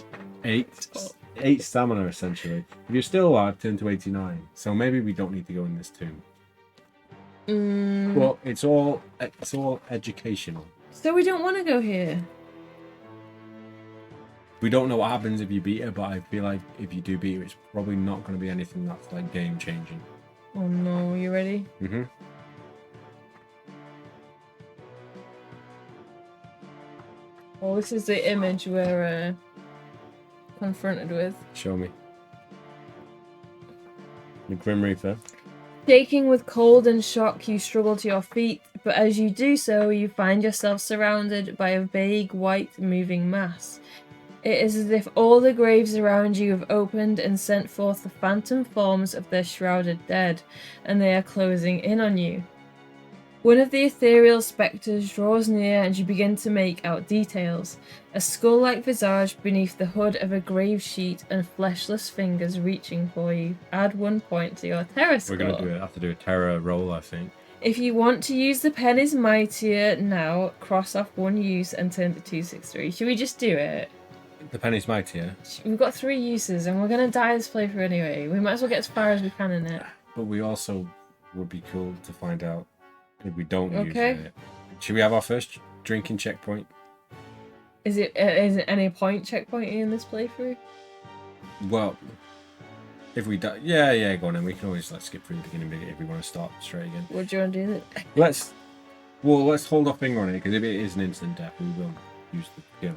8. 8 stamina, essentially. If you're still alive, turn to 89. So maybe we don't need to go in this tomb. Well, it's all educational. So we don't want to go here. We don't know what happens if you beat her, but I feel like if you do beat her, it's probably not going to be anything that's like game changing. Oh no, you ready? Mm-hmm. Oh, this is the image we're confronted with. Show me. The Grim Reaper. Shaking with cold and shock, you struggle to your feet, but as you do so, you find yourself surrounded by a vague white moving mass. It is as if all the graves around you have opened and sent forth the phantom forms of their shrouded dead, and they are closing in on you. One of the ethereal spectres draws near and you begin to make out details. A skull-like visage beneath the hood of a grave sheet and fleshless fingers reaching for you. Add 1 point to your terror score. We're going to have to do a terror roll, I think. If you want to use the pen is mightier now, cross off 1 use and turn to 263. Should we just do it? The Penny's Mightier. We've got 3 uses and we're going to die this playthrough anyway. We might as well get as far as we can in it. But we also would be cool to find out if we don't use Okay. it. Should we have our first drinking checkpoint? Is it any point checkpoint in this playthrough? Well, if we die, yeah, go on then. We can always skip through the beginning bit if we want to start straight again. What do you want to do? Let's hold our finger on it, because if it is an instant death, we will use the skill.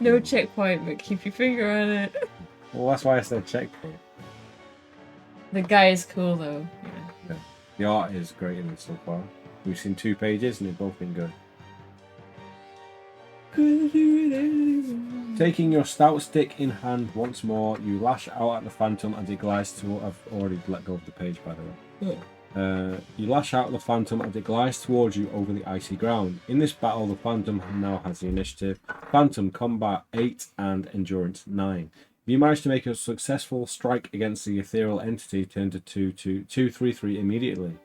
No checkpoint, but keep your finger on it. Well, that's why I said checkpoint. The guy is cool though. Yeah. The art is great in this so far. We've seen 2 pages and they've both been good. Taking your stout stick in hand once more, you lash out at the phantom as it glides to. I've already let go of the page, by the way. Yeah. You lash out at the phantom as it glides towards you over the icy ground. In this battle, the phantom now has the initiative. Phantom combat 8 and endurance 9. If you manage to make a successful strike against the ethereal entity, turn to 2-3-3 immediately.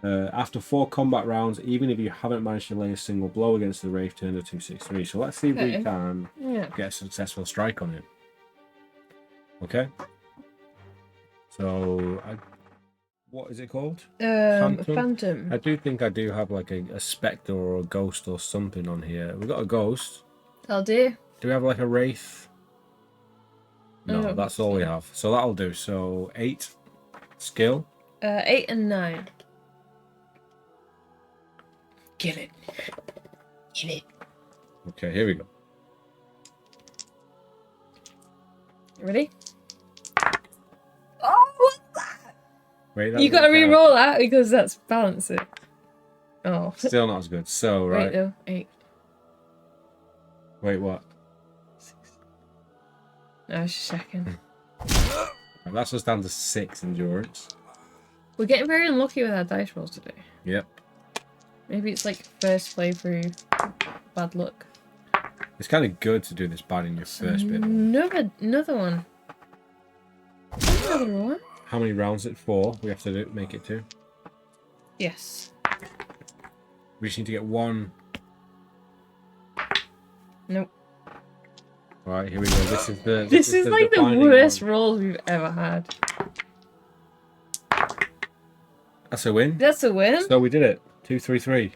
After 4 combat rounds, even if you haven't managed to lay a single blow against the wraith, turn to 2-6-3. So let's see if we can get a successful strike on it. Okay. So, what is it called? Phantom. I do think I do have a spectre or a ghost or something on here. We've got a ghost. I'll do. Do we have a wraith? No, Oh. that's all we have. So that'll do. So 8 skill. 8 and 9. Kill it. Kill it. Okay, here we go. Ready? Oh, what's that? Wait, that You gotta doesn't count. re-roll that because that's balance it. Oh. Still not as good. So, Wait, right. though. 8. Wait, what? 6. No, I was just checking. Right, that's us down to 6 endurance. We're getting very unlucky with our dice rolls today. Yep. Maybe it's like first playthrough bad luck. It's kind of good to do this bad in your first bit. Another one. Another one? How many rounds is it? 4. We have to make it 2. Yes. We just need to get 1. Nope. Right, here we go. This is like the defining worst one. rolls we've ever had. That's a win. That's a win. So we did it. 2, 3, 3.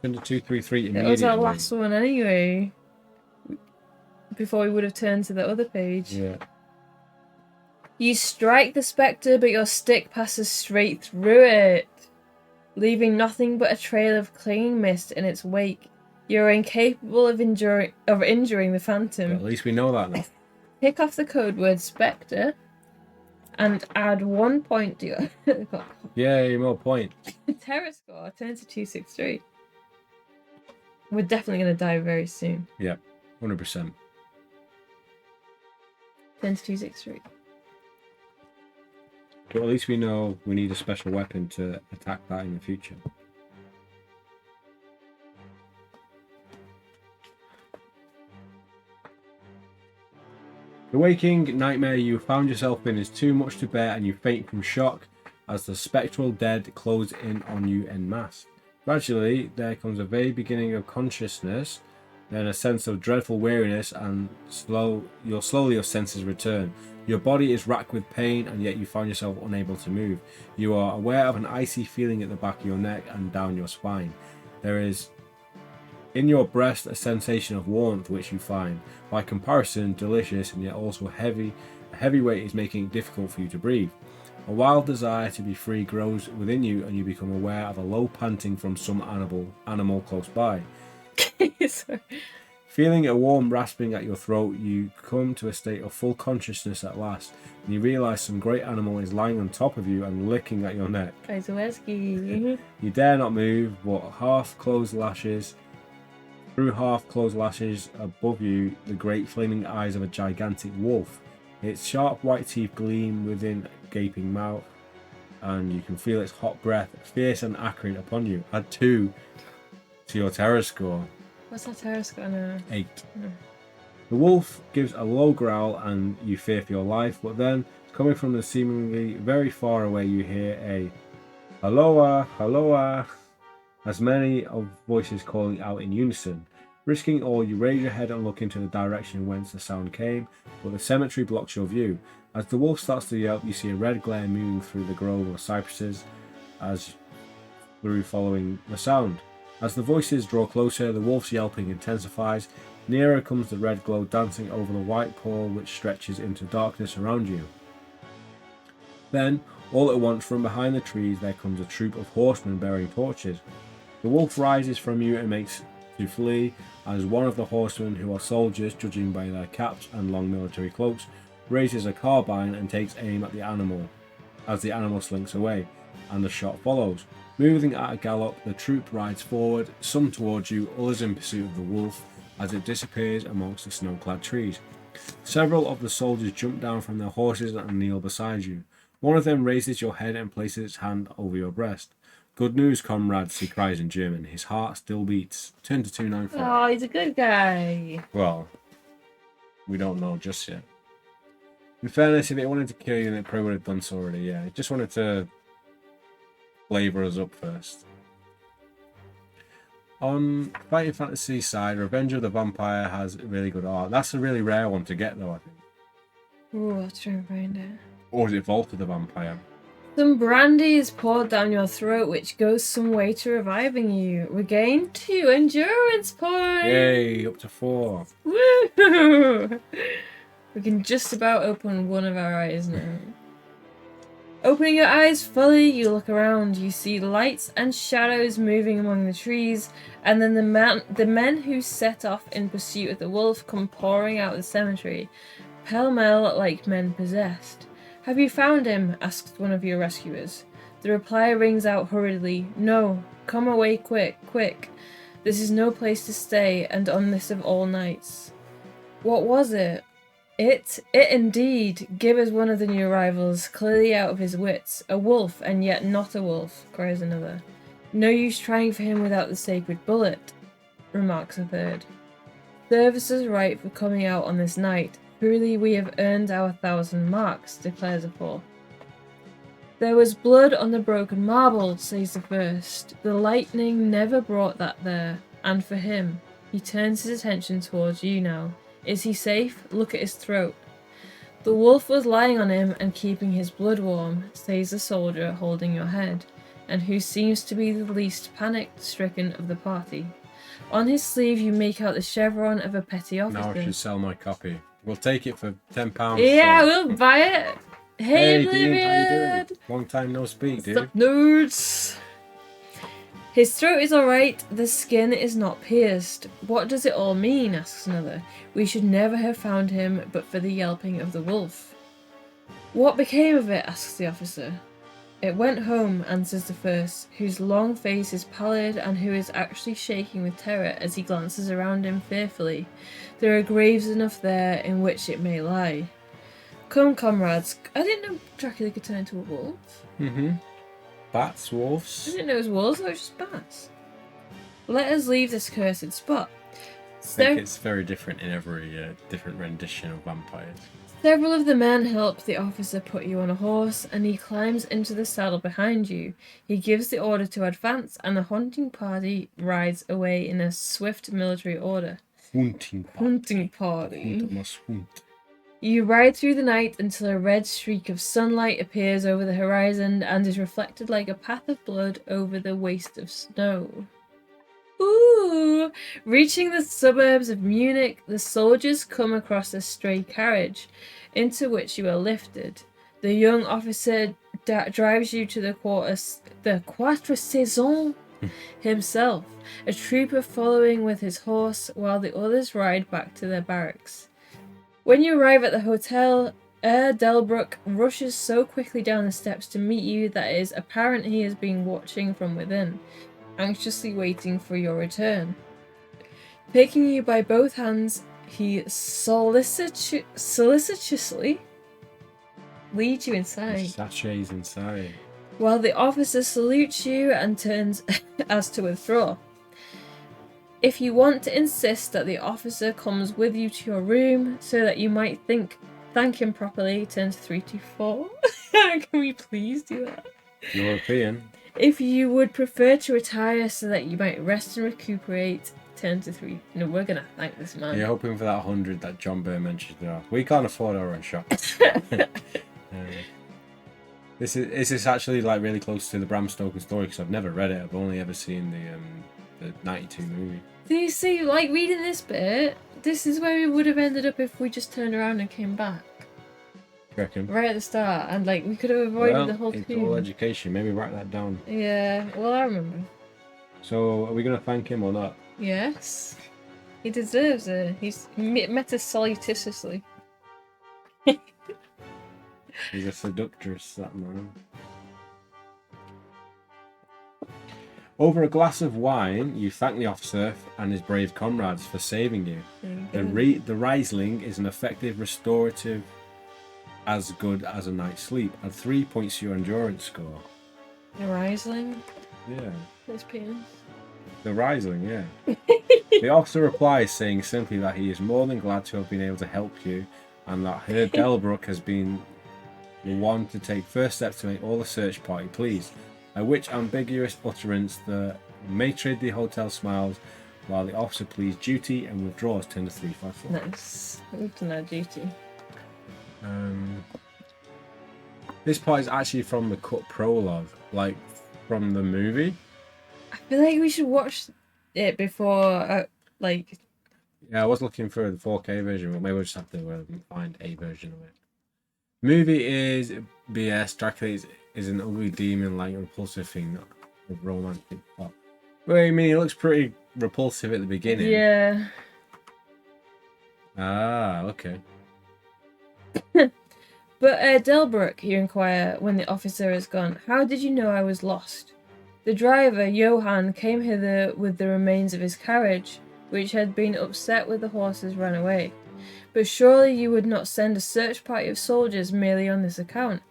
Into 2, 3, 3 immediately. It was our last one anyway. Before we would have turned to the other page. Yeah. You strike the spectre, but your stick passes straight through it, leaving nothing but a trail of clinging mist in its wake. You're incapable of injuring the phantom. But at least we know that now. Pick off the code word spectre and add 1 point to your Yay, more points. terror score. Turn to 263. We're definitely going to die very soon. Yeah, 100%. Turn to 263. But at least we know we need a special weapon to attack that in the future. The waking nightmare you found yourself in is too much to bear and you faint from shock as the spectral dead close in on you en masse. Gradually, there comes a vague beginning of consciousness, then a sense of dreadful weariness, and slowly your senses return. Your body is racked with pain, and yet you find yourself unable to move. You are aware of an icy feeling at the back of your neck and down your spine. There is in your breast a sensation of warmth which you find, by comparison, delicious and yet also heavy. A heavy weight is making it difficult for you to breathe. A wild desire to be free grows within you, and you become aware of a low panting from some animal close by. Sorry. Feeling a warm rasping at your throat, you come to a state of full consciousness at last, and you realise some great animal is lying on top of you and licking at your neck. Kaiserweski. You dare not move, but through half-closed lashes above you, the great flaming eyes of a gigantic wolf. Its sharp white teeth gleam within a gaping mouth, and you can feel its hot breath, fierce and acrid, upon you. Add 2 to your terror score. What's that terror score now? 8. The wolf gives a low growl and you fear for your life, but then, coming from the seemingly very far away, you hear a "Halloa, halloa," as many of voices calling out in unison. Risking all, you raise your head and look into the direction whence the sound came, but the cemetery blocks your view. As the wolf starts to yelp, you see a red glare moving through the grove of cypresses following the sound. As the voices draw closer, the wolf's yelping intensifies. Nearer comes the red glow dancing over the white pall which stretches into darkness around you. Then, all at once, from behind the trees there comes a troop of horsemen bearing torches. The wolf rises from you and makes to flee, as one of the horsemen, who are soldiers judging by their caps and long military cloaks, raises a carbine and takes aim at the animal, as the animal slinks away, and the shot follows. Moving at a gallop, the troop rides forward, some towards you, others in pursuit of the wolf, as it disappears amongst the snow-clad trees. Several of the soldiers jump down from their horses and kneel beside you. One of them raises your head and places its hand over your breast. "Good news, comrades," he cries in German. His heart still beats. Turn to 294. Oh, he's a good guy. Well, we don't know just yet. In fairness, if it wanted to kill you, then it probably would have done so already, yeah. It just wanted to flavour us up first. On Fighting Fantasy side, Revenge of the Vampire has really good art. That's a really rare one to get, though, I think. Ooh, I'll try and find it. Or is it Vault of the Vampire? Some brandy is poured down your throat, which goes some way to reviving you. Regain 2 endurance points. Yay, up to 4. Woo! We can just about open one of our eyes now. Opening your eyes fully, you look around. You see lights and shadows moving among the trees, and then the men who set off in pursuit of the wolf come pouring out of the cemetery, pell-mell like men possessed. "Have you found him?" asks one of your rescuers. The reply rings out hurriedly, "No, come away quick, quick. This is no place to stay, and on this of all nights." What was it? It indeed. Gib is one of the new arrivals, clearly out of his wits. "A wolf, and yet not a wolf," cries another. "No use trying for him without the sacred bullet," remarks a third. "Service is right for coming out on this night. Truly we have earned our 1,000 marks, declares a fourth. "There was blood on the broken marble," says the first. "The lightning never brought that there. And for him," he turns his attention towards you now. "Is he safe? Look at his throat." "The wolf was lying on him and keeping his blood warm," says the soldier holding your head, and who seems to be the least panic-stricken of the party. On his sleeve you make out the chevron of a petty officer. Now I should sell my copy. We'll take it for £10. Yeah, we'll buy it. Hey, Dean, how you Oblivion! doing? Long time no speak, dude. Stop, nerds! "His throat is alright, the skin is not pierced. What does it all mean?" asks another. "We should never have found him but for the yelping of the wolf." "What became of it?" asks the officer. "It went home," answers the first, whose long face is pallid and who is actually shaking with terror as he glances around him fearfully. There are graves enough there in which it may lie. "Come, comrades." I didn't know Dracula could turn into a wolf. Bats, I wolves. didn't know it was wolves, I was just bats. "Let us leave this cursed spot." I think it's very different in every different rendition of vampires. Several of the men help the officer put you on a horse, and he climbs into the saddle behind you. He gives the order to advance, and the hunting party rides away in a swift military order. Hunting party. Hunt must hunt. You ride through the night until a red streak of sunlight appears over the horizon and is reflected like a path of blood over the waste of snow. Ooh! Reaching the suburbs of Munich, the soldiers come across a stray carriage, into which you are lifted. The young officer drives you to the Quatre Saisons himself, a trooper following with his horse, while the others ride back to their barracks. When you arrive at the hotel, Herr Delbruck rushes so quickly down the steps to meet you that it is apparent he has been watching from within, anxiously waiting for your return. Taking you by both hands, he solicitously leads you inside, Sachets inside. while the officer salutes you and turns as to withdraw. If you want to insist that the officer comes with you to your room so that you might thank him properly, turn to 324. Can we please do that? European. If you would prefer to retire so that you might rest and recuperate, turn to 3. No, we're gonna thank this man. You're hoping for that 100 that John Byrne mentioned there. We can't afford our own shop. This is actually like really close to the Bram Stoker story because I've never read it. I've only ever seen the 92 movie. Do you see, like, reading this bit, this is where we would have ended up if we just turned around and came back. Reckon? Right at the start, and like we could have avoided the whole it's tune. all education. Maybe write that down. Yeah, well, I remember. So, are we going to thank him or not? Yes. He deserves it. He's met us solicitously. He's a seductress, that man. Over a glass of wine, you thank the officer and his brave comrades for saving you. The Riesling is an effective restorative as good as a night's sleep. Add 3 points to your endurance score. The Riesling? Yeah. That's penis. The Riesling, yeah. The officer replies saying simply that he is more than glad to have been able to help you and that Herr Delbruck has been the one to take first steps to make all the search party pleased. At which ambiguous utterance the maitre d' hotel smiles while the officer pleads duty and withdraws, turn to 354. Nice. We've done our duty. This part is actually from the cut prologue, like from the movie. I feel like we should watch it before, Yeah, I was looking for the 4K version, but maybe we'll just have to find a version of it. Movie is BS. Dracula is an ugly demon, like repulsive thing, not a romantic plot. Well, I mean, he looks pretty repulsive at the beginning. Yeah. Ah, okay. But Delbruck, you inquire when the officer is gone, how did you know I was lost? The driver, Johann, came hither with the remains of his carriage, which had been upset with the horses ran away. But surely you would not send a search party of soldiers merely on this account.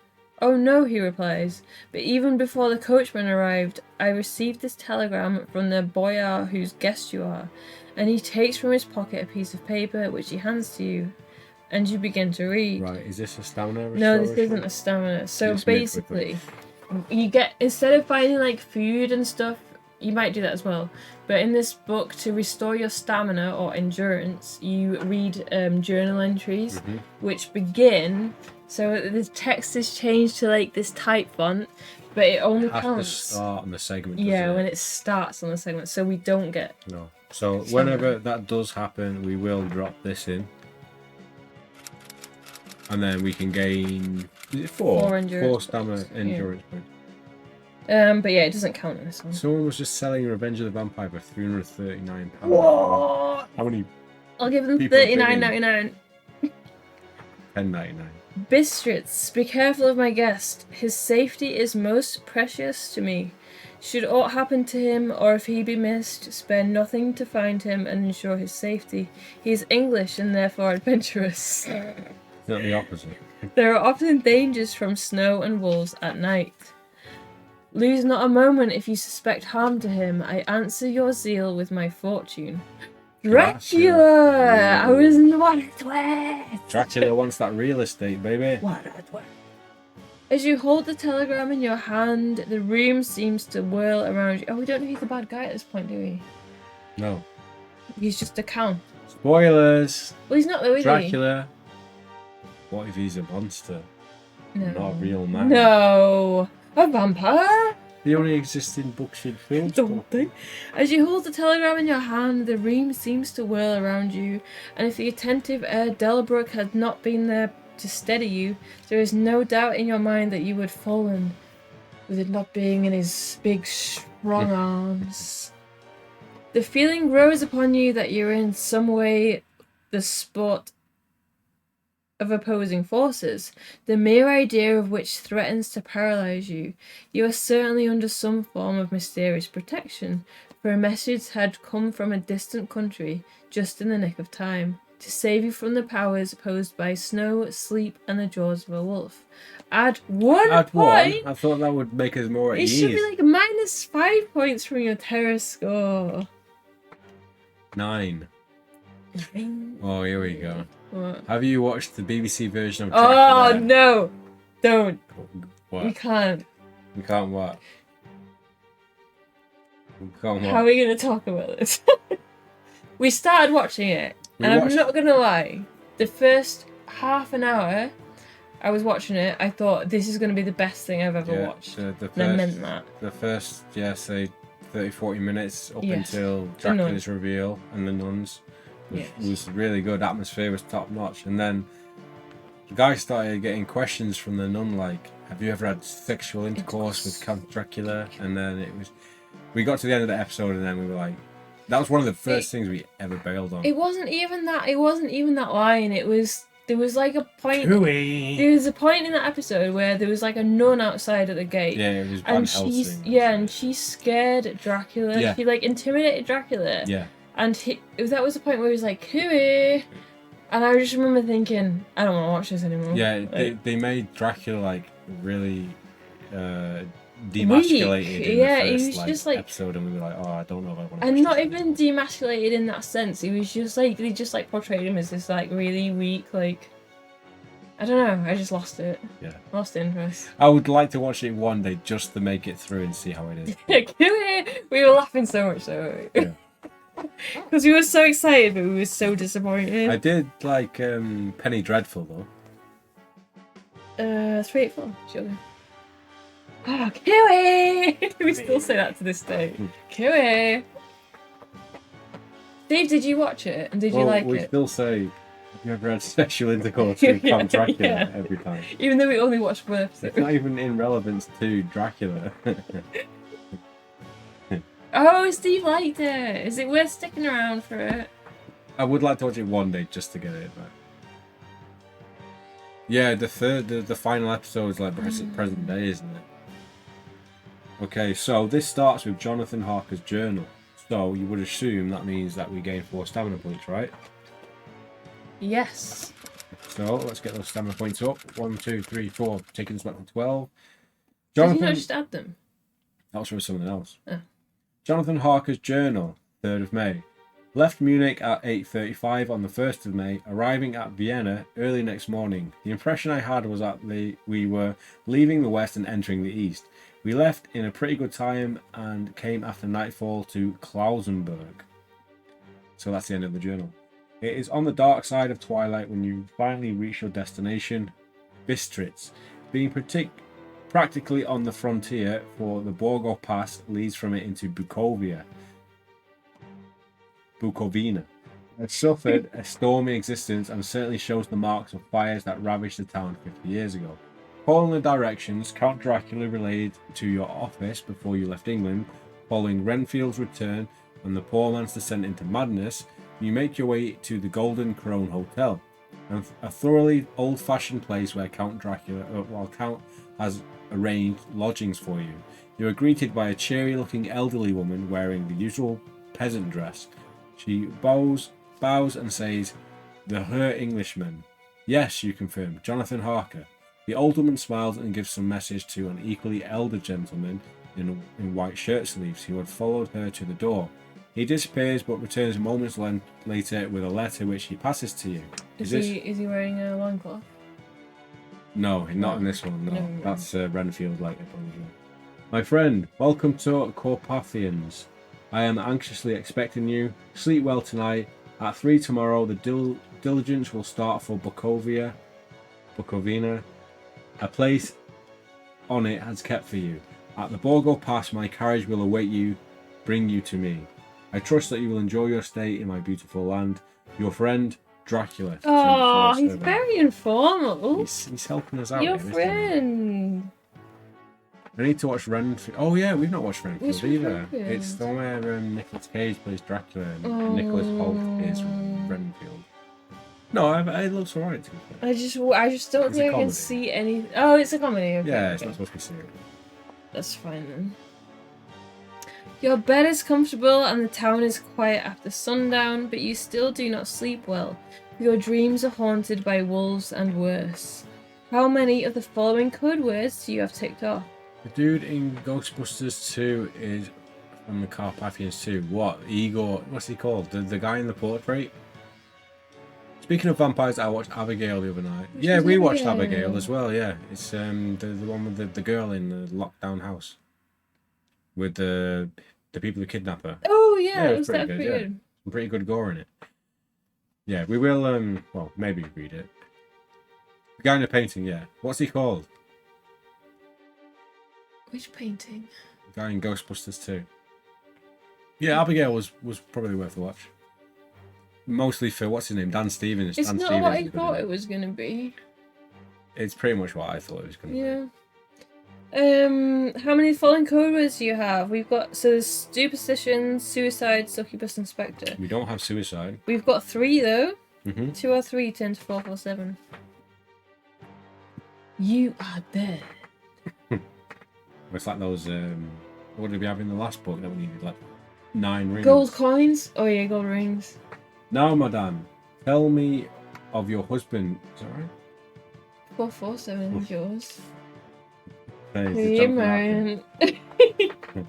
Oh no, he replies, but even before the coachman arrived, I received this telegram from the boyar whose guest you are, and he takes from his pocket a piece of paper which he hands to you, and you begin to read. Right, is this a stamina No, this restoration? isn't a stamina. So It's made basically, you get, instead of finding like food and stuff, you might do that as well. But in this book, to restore your stamina or endurance, you read journal entries, which begin. So the text is changed to like this type font, but it only Has to counts. start on the segment. Yeah, doesn't when it starts on the segment, so we don't get. No. So whenever that does happen, we will drop this in. And then we can gain, is it 4? 4 endurance 4 stamina endurance points. But yeah, it doesn't count in this one. Someone was just selling Revenge of the Vampire for £339. What? How many? I'll give them People bidding. $39.99. $10.99. Bistritz, be careful of my guest. His safety is most precious to me. Should aught happen to him, or if he be missed, spare nothing to find him and ensure his safety. He is English and therefore adventurous. Not the opposite. There are often dangers from snow and wolves at night. Lose not a moment if you suspect harm to him. I answer your zeal with my fortune. Dracula! I was in the water twist! Dracula wants that real estate, baby. As you hold the telegram in your hand, the room seems to whirl around you. Oh, we don't know he's the bad guy at this point, do we? No. He's just a count. Spoilers. Well, he's not though, is he? Dracula. What if he's a monster? No. Not a real man. No! A vampire? They only exist in books and films. Don't they? As you hold the telegram in your hand, the room seems to whirl around you, and if the attentive Herr Delbruck had not been there to steady you, there is no doubt in your mind that you would have fallen, with it not being in his big, strong arms. The feeling grows upon you that you're in some way the sport of opposing forces, the mere idea of which threatens to paralyze you. You are certainly under some form of mysterious protection, for a message had come from a distant country, just in the nick of time, to save you from the powers posed by snow, sleep, and the jaws of a wolf. Add 1 Add point! 1? I thought that would make us more at It ease. should be like -5 points from your terror score. 9. Oh, here we go. What? Have you watched the BBC version of Oh Dracula? no! Don't. What? We can't. We can't what? We can't what? How are we going to talk about this? We started watching it, We and watched- I'm not going to lie, the first half an hour I was watching it, I thought this is going to be the best thing I've ever watched. The And I first, meant that. the first, say 30-40 minutes up Yes. until The nun. Dracula's reveal and the nuns was really good. Atmosphere was top notch, and then the guy started getting questions from the nun like, have you ever had sexual intercourse with Count Dracula? And then we got to the end of the episode, and then we were like, that was one of the first things we ever bailed on. It wasn't even that. It wasn't even that line. There was like a point. Hooey. There was a point in that episode where there was like a nun outside at the gate. Yeah, it was Van And Helsing. and she scared Dracula. Yeah. She like intimidated Dracula. Yeah. And that was the point where he was like, "Hooey," and I just remember thinking, I don't want to watch this anymore. Yeah, Like, they made Dracula like really demasculated in Yeah, the he first was just, like- episode, and we were like, oh, I don't know if I want to. and not even demasculated in that sense. He was just like they just like portrayed him as this like really weak, like, I don't know. I just lost it. Yeah. Lost interest. I would like to watch it one day just to make it through and see how it is. Like, "Hooey!" We were laughing so much though. Yeah. Because we were so excited, but we were so disappointed. I did like Penny Dreadful though. 384, sure. Oh, Kiwi! We still say that to this day. Kiwi! Steve, did you watch it? And did you like we it? still say You ever had sexual intercourse with Count Dracula Yeah. every time? Even though we only watched births. It's not even in relevance to Dracula. Oh, Steve liked it. Is it worth sticking around for it? I would like to watch it one day just to get it back. Yeah, the final episode is like present day, isn't it? Okay, so this starts with Jonathan Harker's journal. So you would assume that means that we gain 4 stamina points, right? Yes. So let's get those stamina points up. 1, 2, 3, 4. Taking us back to 12. Did you Jonathan. not just add them? That was from something else. Oh. Jonathan Harker's journal, 3rd of May. Left Munich at 8:35 on the 1st of May, arriving at Vienna early next morning. The impression I had was that we were leaving the west and entering the east. We left in a pretty good time and came after nightfall to Klausenberg. So that's the end of the journal. It is on the dark side of twilight when you finally reach your destination, Bistritz. Being practically on the frontier, for the Borgo Pass leads from it into Bukovina. It suffered a stormy existence and certainly shows the marks of fires that ravaged the town 50 years ago. Following the directions Count Dracula relayed to your office before you left England, following Renfield's return and the poor man's descent into madness, you make your way to the Golden Crown Hotel, a thoroughly old-fashioned place where Count has arranged lodgings for you. You are greeted by a cheery-looking elderly woman wearing the usual peasant dress. She bows and says, "The Herr Englishman." "Yes," you confirm, "Jonathan Harker." The old woman smiles and gives some message to an equally elder gentleman in white shirt sleeves who had followed her to the door. He disappears but returns moments later with a letter which he passes to you. Is he wearing a loincloth? No, not in this one, no. No. That's Renfield like a bonjour. "My friend, welcome to Carpathians. I am anxiously expecting you. Sleep well tonight. At 3 tomorrow, the diligence will start for Bukovina. A place on it has kept for you. At the Borgo Pass, my carriage will await you, bring you to me. I trust that you will enjoy your stay in my beautiful land. Your friend, Dracula." Oh, he's very informal. He's helping us out. Your here, isn't he? friend. I need to watch Renfield. Oh yeah, we've not watched Renfield Which either. Renfield? It's the one where Nicolas Cage plays Dracula and Nicholas Hoult is Renfield. No, it looks alright to be fair. I just don't It's a think I can comedy. see any. Oh, it's a comedy. Okay, Yeah, it's okay. not supposed to be serious. That's fine then. Your bed is comfortable and the town is quiet after sundown, but you still do not sleep well. Your dreams are haunted by wolves and worse. How many of the following code words do you have ticked off? The dude in Ghostbusters 2 is from the Carpathians 2. What? Igor? What's he called? The guy in the portrait? Speaking of vampires, I watched Abigail the other night. Which Yeah, was we watched Abigail? Abigail as well, yeah. It's the one with the girl in the lockdown house. With the people who kidnap her. Oh yeah, Yeah, it it's was pretty that good, pretty yeah. good. Some pretty good gore in it. Yeah, we will, well, maybe read it. The guy in the painting, yeah. What's he called? Which painting? The guy in Ghostbusters 2. Yeah, Abigail was probably worth a watch. Mostly for, what's his name? Dan Stevens. It's Dan not Stevens what I is good thought in it was gonna be. It's pretty much what I thought it was going to be. Yeah. How many following code words do you have? We've got there's superstition, suicide, succubus, and spectre. We don't have suicide. We've got 3 though. Mm-hmm. 2 or 3 turn to 4 or 7. You are dead. It's like those, what did we have in the last book that we needed? Like 9 rings. Gold coins? Oh yeah, gold rings. Now, madame, tell me of your husband. Is that right? 447 is yours. Hey, Who it's you Jonathan marrying? Harker.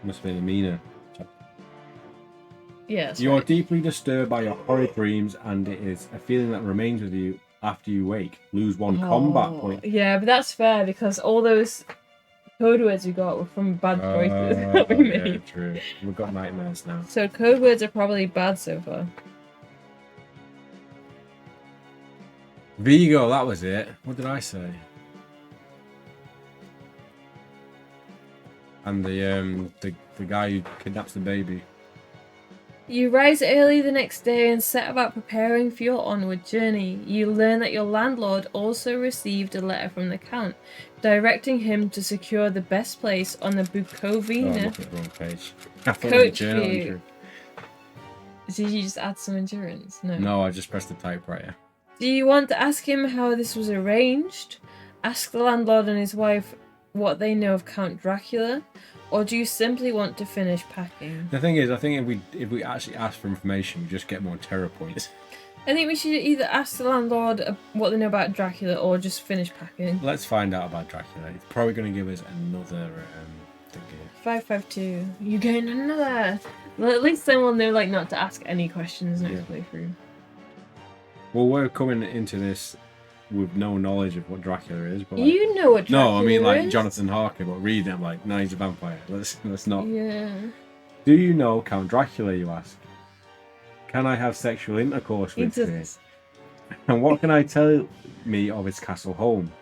Must have been a Mina. Yes. You are deeply disturbed by your horrid dreams, and it is a feeling that remains with you after you wake. Lose 1 combat point. Yeah, but that's fair because all those code words we got were from bad choices that we Yeah, made. true. We've got nightmares now. So code words are probably bad so far. Vigo, that was it. What did I say? And the guy who kidnaps the baby. You rise early the next day and set about preparing for your onward journey. You learn that your landlord also received a letter from the Count, directing him to secure the best place on the Oh, I'm Bukovina looking at the wrong page. I thought it was a coach journal view. entry. Did you just add some endurance? No. No, I just pressed the typewriter. Do you want to ask him how this was arranged? Ask the landlord and his wife what they know of Count Dracula? Or do you simply want to finish packing? The thing is, I think if we actually ask for information, we just get more terror points. I think we should either ask the landlord what they know about Dracula or just finish packing. Let's find out about Dracula. It's probably going to give us another thing here. 552. You gain another. Well, at least then we'll know like not to ask any questions next playthrough. Well, we're coming into this with no knowledge of what Dracula is. But You know what Dracula no, I mean like is. Jonathan Harker, but reading it like, no, he's a vampire. Let's not. Yeah. Do you know Count Dracula, you ask? Can I have sexual intercourse with him? And what can I tell me of his castle home?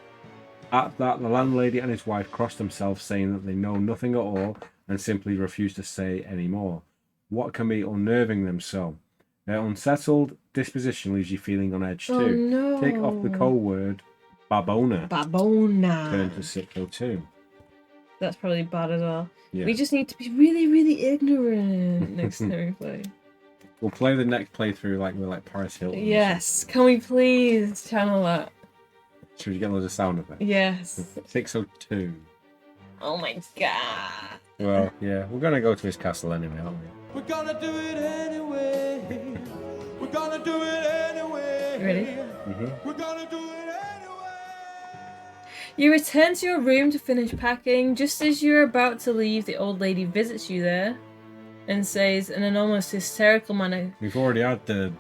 At that, the landlady and his wife cross themselves, saying that they know nothing at all and simply refuse to say any more. What can be unnerving them so? Their unsettled disposition leaves you feeling on edge too. Oh no. Take off the code word Babona. Babona. Turn to 602. That's probably bad as well. Yeah. We just need to be really, really ignorant next time we play. We'll play the next playthrough like we're like Paris Hilton. Yes. Can we please channel that? Should we get loads of sound effects? Yes. 602. Oh my god. Well, yeah, we're gonna go to his castle anyway, aren't we? We're gonna do it anyway. We're gonna do it anyway. Ready? We're gonna do it anyway. You return to your room to finish packing. Just as you're about to leave, the old lady visits you there and says in an almost hysterical manner, We've already had the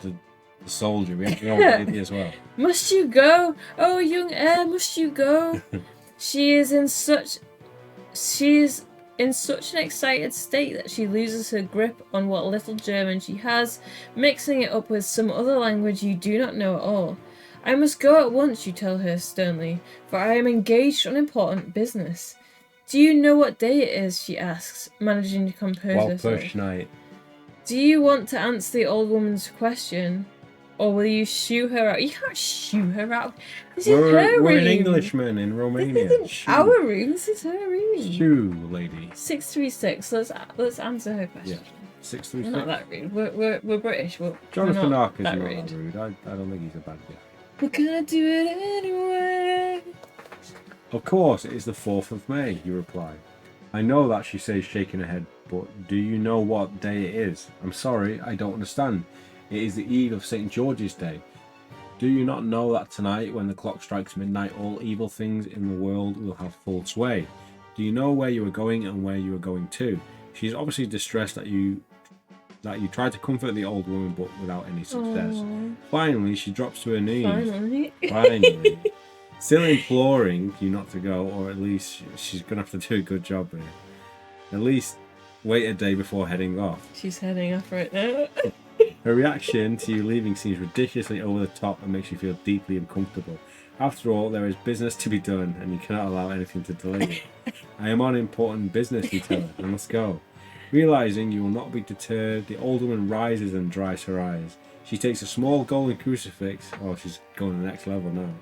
soldier. We have the old lady as well. "Must you go? Oh, young heir, must you go?" She is in such an excited state that she loses her grip on what little German she has, mixing it up with some other language you do not know at all. "I must go at once," you tell her sternly, "for I am engaged on important business." "Do you know what day it is?" she asks, managing to compose Well, herself. push night. "Do you want to answer the old woman's question, or will you shoo her out?" You can't shoo her out. This is her room. We're an Englishman in Romania. This isn't our room. This is her room. Shoo, lady. 636. Let's answer her question. Yeah. We're 636. not that rude. We're British. Jonathan we're Harker's not not that rude. that rude. I don't think he's a bad guy. We're gonna do it anyway. Of course, it is the 4th of May, you reply. I know that, she says, shaking her head, but do you know what day it is? I'm sorry, I don't understand. It is the eve of St. George's Day. Do you not know that tonight, when the clock strikes midnight, all evil things in the world will have full sway? Do you know where you are going and where you are going to? She is obviously distressed that you tried to comfort the old woman, but without any success. Aww. Finally, she drops to her knees. Finally. Still imploring you not to go, or at least she's going to have to do a good job here. At least wait a day before heading off. She's heading off right now. Her reaction to you leaving seems ridiculously over the top and makes you feel deeply uncomfortable. After all, there is business to be done, and you cannot allow anything to delay it. I am on important business, you tell her. I must go. Realizing you will not be deterred, the old woman rises and dries her eyes. She takes a small golden crucifix. Oh, she's going to the next level now.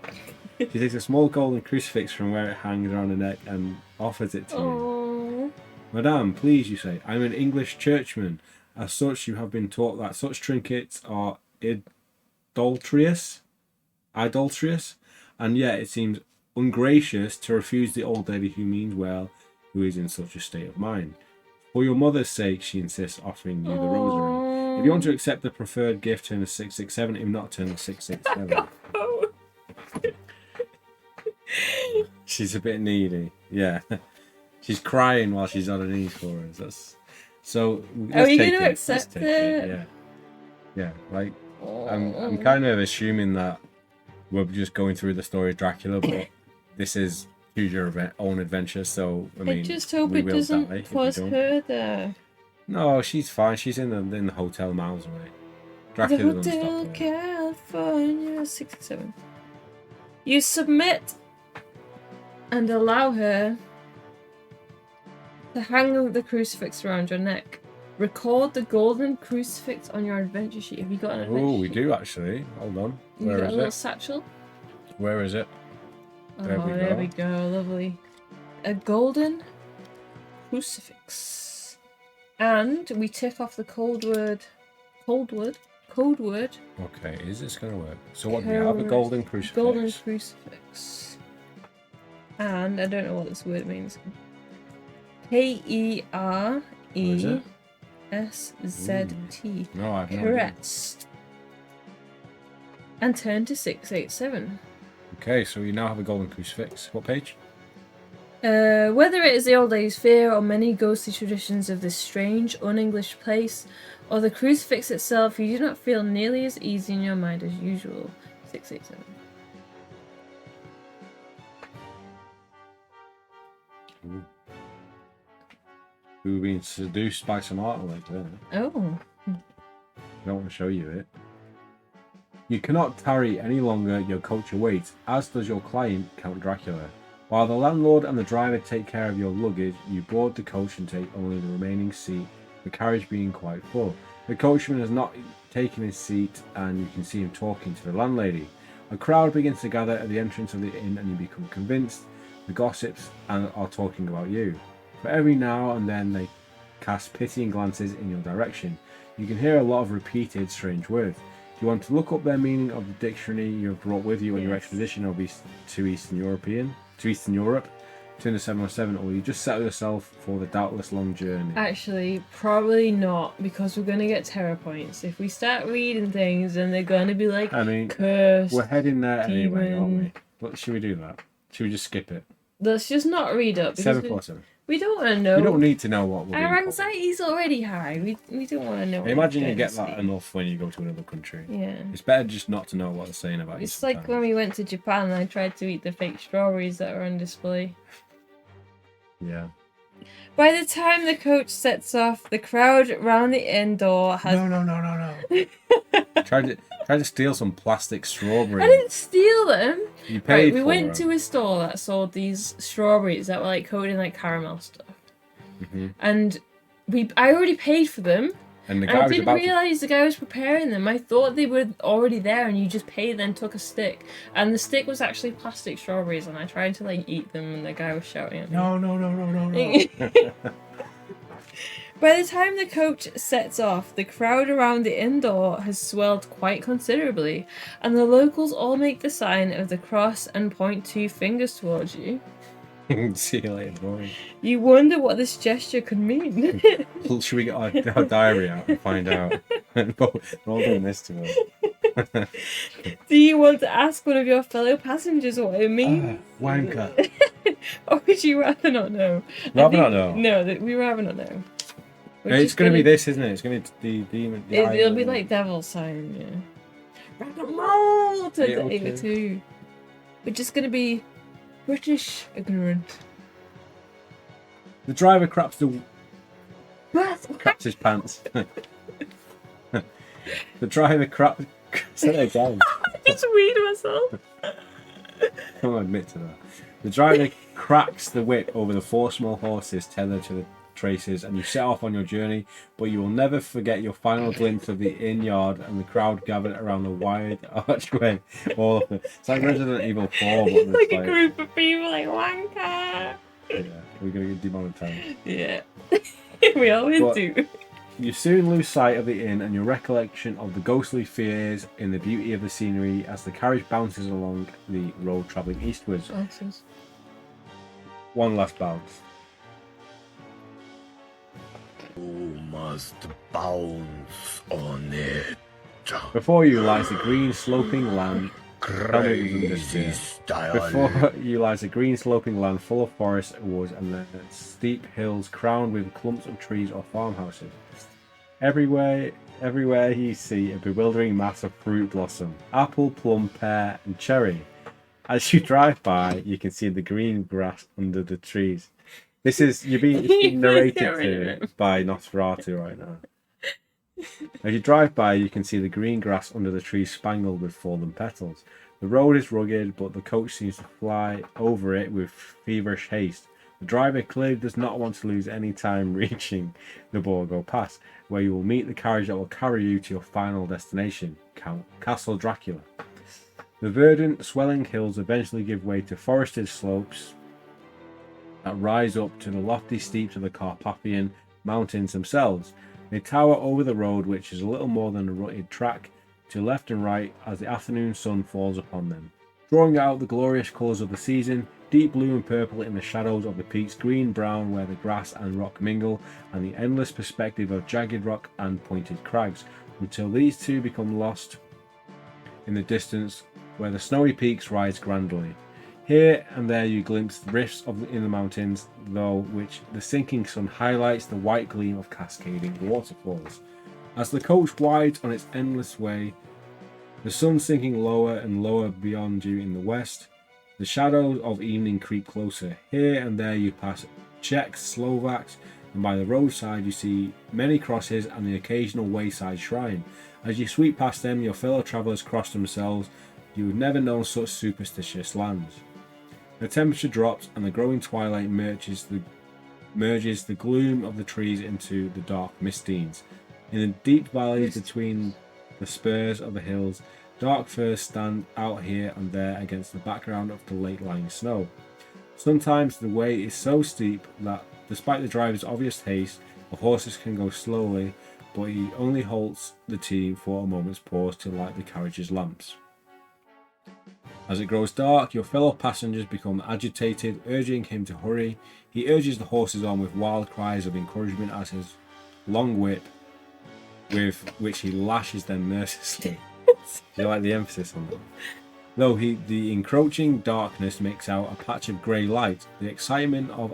She takes a small golden crucifix from where it hangs around her neck and offers it to you. Aww. Madame, please, you say, I'm an English churchman. As such, you have been taught that such trinkets are idolatrous, and yet it seems ungracious to refuse the old lady who means well, who is in such a state of mind. For your mother's sake, she insists, offering you the rosary. If you want to accept the preferred gift, turn to 667. If not, turn to 667. She's a bit needy. Yeah. She's crying while she's on her knees for us. So Are you going to accept it? Yeah. Yeah. Like, I'm kind of assuming that we're just going through the story of Dracula, but this is choose your own adventure. So I mean, just hope we it will doesn't die if pause we don't. her there. No, she's fine. She's in the hotel miles away. The Dracula doesn't Hotel stop her. California 67. You submit and allow her to hang the crucifix around your neck. Record the golden crucifix on your adventure sheet. Have you got an adventure Oh, we sheet? do actually. Hold on. You Where got is a little it? satchel? Where is it? There we There go. we go. Lovely. A golden crucifix. And we tick off the code word. Okay, is this going to work? So what do we have? A golden crucifix. Golden crucifix. And I don't know what this word means. K-E-R-E-S-Z-T. No, I have no idea. Correct. And turn to 687. Okay, so we now have a golden crucifix. What page? Whether it is the old days' fear or many ghostly traditions of this strange, un-English place, or the crucifix itself, you do not feel nearly as easy in your mind as usual. 687. Ooh. We've been seduced by some artwork there. Oh. I don't want to show you it. You cannot tarry any longer, your coach awaits, as does your client, Count Dracula. While the landlord and the driver take care of your luggage, you board the coach and take only the remaining seat, the carriage being quite full. The coachman has not taken his seat and you can see him talking to the landlady. A crowd begins to gather at the entrance of the inn and you become convinced the gossips are talking about you. For every now and then they cast pitying glances in your direction. You can hear a lot of repeated strange words. Do you want to look up their meaning of the dictionary you have brought with you on your expedition to Eastern Europe, turn to 707, or will you just settle yourself for the doubtless long journey? Actually, probably not, because we're going to get terror points. If we start reading things, then they're going to be like, I mean, cursed, we're heading there anyway, aren't we? demon. But should we do that? Should we just skip it? Let's just not read up. because 747. We don't want to know. We don't need to know what we're Our being called. anxiety's already high. We don't want to know. I imagine what you we're get gonna that see. enough when you go to another country. Yeah. It's better just not to know what they're saying about you. It's like when we went to Japan and I tried to eat the fake strawberries that were on display. Yeah. By the time the coach sets off, the crowd round the inn door has... No. Tried to steal some plastic strawberries. I didn't steal them. You paid We for went them. to a store that sold these strawberries that were like coated in like caramel stuff. Mhm. And I already paid for them. And the And guy I was didn't about to... realise the guy was preparing them. I thought they were already there and you just paid then took a stick. And the stick was actually plastic strawberries and I tried to like eat them and the guy was shouting at me. No. By the time the coach sets off, the crowd around the inn door has swelled quite considerably, and the locals all make the sign of the cross and point two fingers towards you. See you later, boy. You wonder what this gesture could mean. Should we get our diary out and find out? We're all doing this to us. Do you want to ask one of your fellow passengers what it means? Wanker. Or would you rather not know? Rather not know? No, we rather not know. We're It's just going to be this, isn't it? It's going to be the demon. It'll be like devil's sign, yeah. Rock and roll to Yeah, okay. 82. We're just gonna be British ignorant. The driver craps his pants. The driver craps. Say it again. Just weed myself. I'll admit to that. The driver cracks the whip over the 4 small horses tethered to the traces, and you set off on your journey, but you will never forget your final glimpse of the inn yard and the crowd gathered around the wide archway. All of it. It's like Resident Evil 4, but It's like it's a group of people like wanker. Yeah, we're going to get demonetized. Yeah. We always But- do. You soon lose sight of the inn and your recollection of the ghostly fears in the beauty of the scenery as the carriage bounces along the road travelling eastwards. Nonsense. One last bounce. You must bounce on it. Before you lies the green sloping land. Crazy style. Before you lies a green sloping land full of forest, woods, and the steep hills crowned with clumps of trees or farmhouses. Everywhere you see a bewildering mass of fruit blossom: apple, plum, pear, and cherry. As you drive by, you can see the green grass under the trees. It's being narrated to by Nosferatu right now. As you drive by, you can see the green grass under the trees spangled with fallen petals. The road is rugged, but the coach seems to fly over it with feverish haste. The driver clearly does not want to lose any time reaching the Borgo Pass, where you will meet the carriage that will carry you to your final destination, Castle Dracula. The verdant, swelling hills eventually give way to forested slopes that rise up to the lofty steeps of the Carpathian Mountains themselves. They tower over the road, which is a little more than a rutted track, to left and right as the afternoon sun falls upon them, drawing out the glorious colours of the season, deep blue and purple in the shadows of the peaks, green brown where the grass and rock mingle, and the endless perspective of jagged rock and pointed crags, until these two become lost in the distance where the snowy peaks rise grandly. Here and there you glimpse rifts in the mountains, though which the sinking sun highlights the white gleam of cascading waterfalls. As the coach wides on its endless way, the sun sinking lower and lower beyond you in the west, the shadows of evening creep closer. Here and there you pass Czechs, Slovaks, and by the roadside you see many crosses and the occasional wayside shrine. As you sweep past them, your fellow travellers cross themselves. You would never know such superstitious lands. The temperature drops and the growing twilight merges the gloom of the trees into the dark mistines. In the deep valleys between the spurs of the hills, dark firs stand out here and there against the background of the late-lying snow. Sometimes the way is so steep that, despite the driver's obvious haste, the horses can go slowly, but he only halts the team for a moment's pause to light the carriage's lamps. As it grows dark, your fellow passengers become agitated, urging him to hurry. He urges the horses on with wild cries of encouragement as his long whip, with which he lashes them mercilessly. Do you like the emphasis on that? Though the encroaching darkness makes out a patch of grey light, the excitement of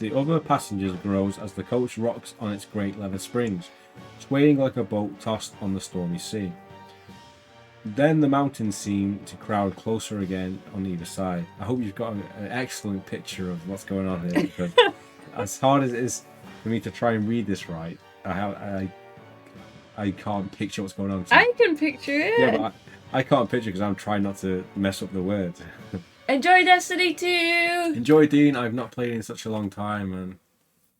the other passengers grows as the coach rocks on its great leather springs, swaying like a boat tossed on the stormy sea. Then the mountains seem to crowd closer again on either side. I hope you've got an excellent picture of what's going on here, because as hard as it is for me to try and read this right, I can't picture what's going on. I can picture it. Yeah, but I can't picture because I'm trying not to mess up the words. Enjoy Destiny 2! Enjoy, Dean. I've not played in such a long time,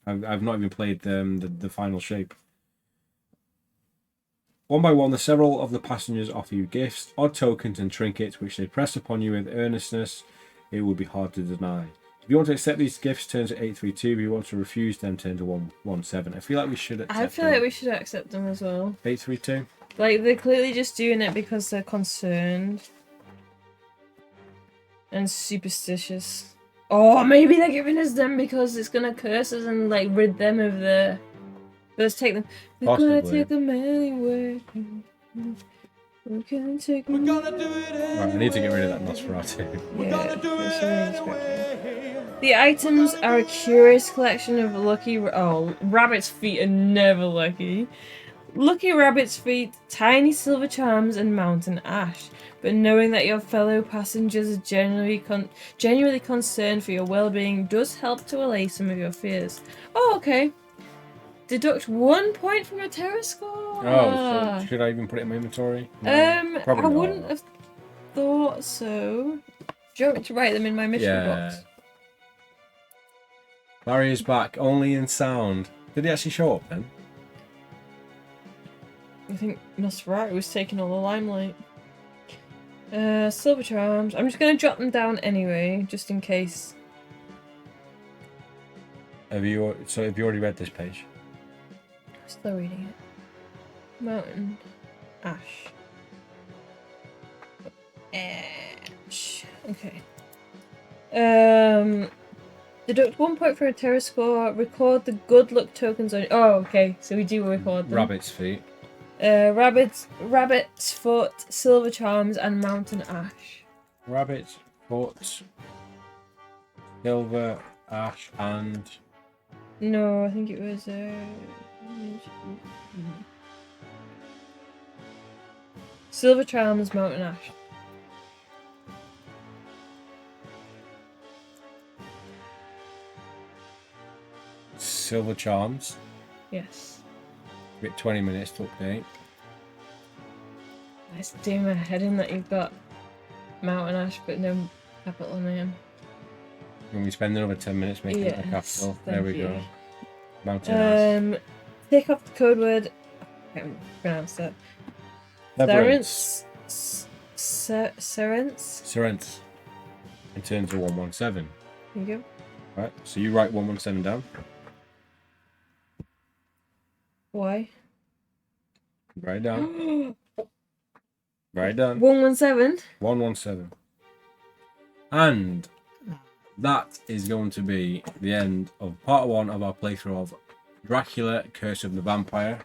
and I've not even played the final shape. One by one, several of the passengers offer you gifts, odd tokens and trinkets which they press upon you with earnestness it would be hard to deny. If you want to accept these gifts, turn to 832. If you want to refuse them, turn to 117. I feel like we should accept them. I feel like we should accept them as well. 832? Like, they're clearly just doing it because they're concerned. And superstitious. Oh, maybe they're giving us them because it's gonna curse us and, like, rid them of the... Let's take them. We're gonna take them anyway. We're gonna take them. We're gonna do it anyway. Right, I need to get rid of that Nosferatu. We're gonna do it anyway. The items are a curious collection of lucky... Oh, rabbit's feet are never lucky. Lucky rabbit's feet, tiny silver charms, and mountain ash. But knowing that your fellow passengers are genuinely concerned for your well-being does help to allay some of your fears. Oh, okay. Deduct 1 point from a terror score. Oh, so should I even put it in my inventory? No, I wouldn't have thought so. Do you want me to write them in my mission box? Larry is back, only in sound. Did he actually show up then? I think Nosferatu was taking all the limelight. Silver charms. I'm just going to jot them down anyway, just in case. Have you already read this page? Still reading it. Mountain ash. Ash. Okay. Deduct 1 point for a terror score. Record the good luck tokens on. Oh, okay. So we do record them. Rabbit's feet. Rabbit's foot, silver charms, and mountain ash. Rabbit's foot, silver ash, and. No, I think it was. Silver charms, mountain ash. Silver charms. Yes. Bit 20 minutes to update. It's doing my head in that you've got mountain ash but no capital name. When we spend another 10 minutes making it a Yes, capital. thank There we you. go. Mountain. Take off the code word. I can't pronounce it. Severance. Serence. Serence. It turns to 117. There you go. Right. So you write 117 down. Why? Write it down. Write it down. 117. 117. And that is going to be the end of part 1 of our playthrough of Dracula Curse of the Vampire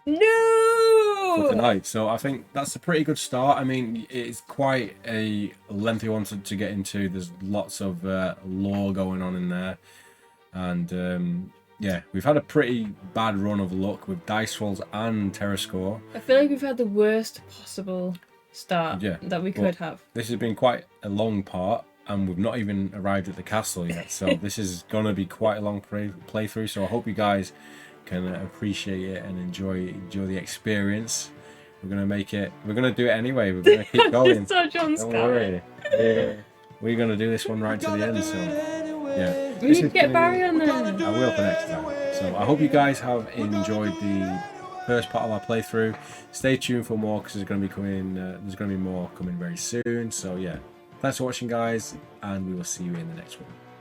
No! for tonight. So I think that's a pretty good start. I mean, it's quite a lengthy one to get into. There's lots of lore going on in there. And yeah, we've had a pretty bad run of luck with dice rolls and terror score. I feel like we've had the worst possible start that we well, could have. This has been quite a long part, and we've not even arrived at the castle yet. So this is going to be quite a long playthrough. So I hope you guys can appreciate it and enjoy the experience. We're going to make it. We're going to do it anyway. We're going to keep going. So John Don't Seward. worry. We're going to do this one right to the end. So yeah. We This need to is get gonna Barry be- on there. I will for next time. So I hope you guys have enjoyed the first part of our playthrough. Stay tuned for more because there's going to be coming. There's going to be more coming very soon. So yeah, thanks for watching, guys, and we will see you in the next one.